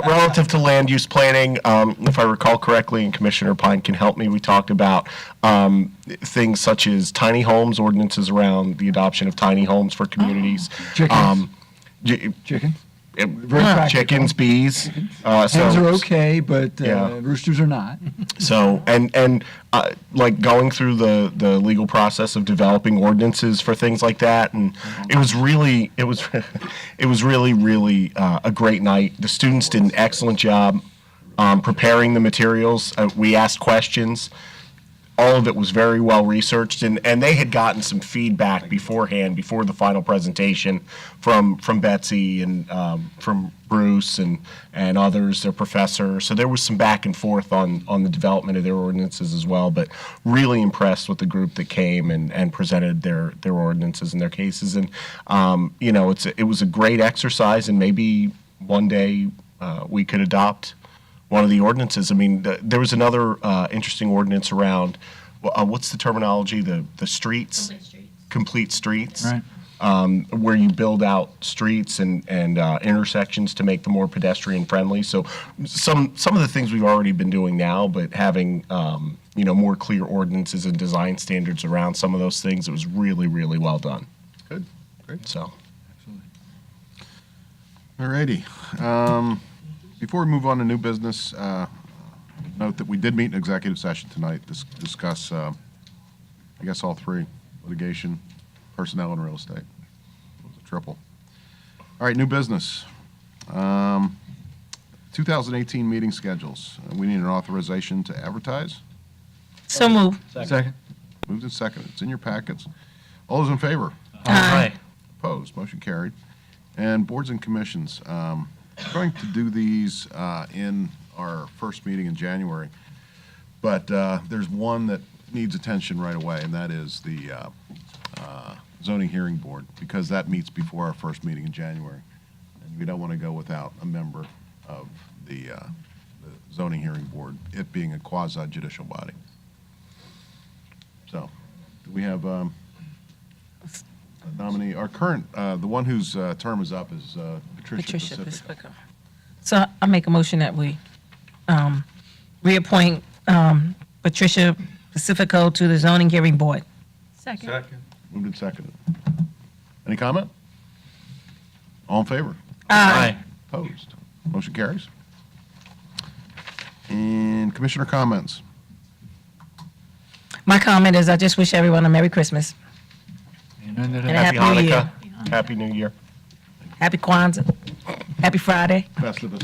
Relative to land use planning, if I recall correctly, and Commissioner Pine can help me, we talked about things such as tiny homes, ordinances around the adoption of tiny homes for communities. Chickens. Chicken. Chickens, bees. Hens are okay, but Yeah. roosters are not. So, and like going through the legal process of developing ordinances for things like that, and it was really a great night. The students did an excellent job preparing the materials. We asked questions. All of it was very well researched, and they had gotten some feedback beforehand, before the final presentation, from Betsy and from Bruce and others, their professor. So there was some back and forth on the development of their ordinances as well. But really impressed with the group that came and presented their ordinances and their cases. And it was a great exercise, and maybe one day we could adopt one of the ordinances. I mean, there was another interesting ordinance around, what's the terminology? The streets? Complete streets. Right. Where you build out streets and intersections to make them more pedestrian friendly. So some of the things we've already been doing now, but having more clear ordinances and design standards around some of those things, it was really, really well done. Good. Great. So. All righty. Before we move on to new business, note that we did meet in executive session tonight to discuss, I guess, all 3, litigation, personnel, and real estate. It was a triple. All right, new business. 2018 meeting schedules. We need an authorization to advertise. So move. Second. Moved and seconded. It's in your packets. All those in favor? Aye. Opposed? Motion carried. And boards and commissions. We're going to do these in our first meeting in January, but there's one that needs attention right away, and that is the zoning hearing board, because that meets before our first meeting in January. And we don't want to go without a member of the zoning hearing board, it being a quasi-judicial body. So, do we have a nominee? Our current, the one whose term is up is Patricia Pacifico. So I make a motion that we reappoint Patricia Pacifico to the zoning hearing board. Second. Moved and seconded. Any comment? All in favor? Aye. Opposed? Motion carries. And commissioner comments. My comment is I just wish everyone a Merry Christmas. And then And a Happy Happy New Year. Hanukkah. Happy New Year. Happy Kwanzaa. Happy Friday. Festivus.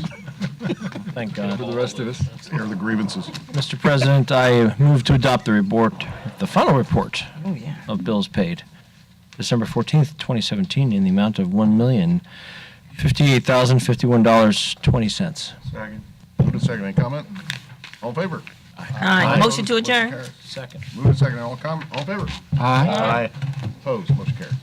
Thank God. For the rest of us. Air the grievances. Mr. President, I move to adopt the report, the final report Oh, yeah. of bills paid December 14th, 2017, in the amount of $1,058,051.20. Second. Moved and seconded. Any comment? All in favor? Aye. Motion to Motion adjourn. carries. Second. Moved and seconded. All in favor? Aye. Opposed? Motion carries.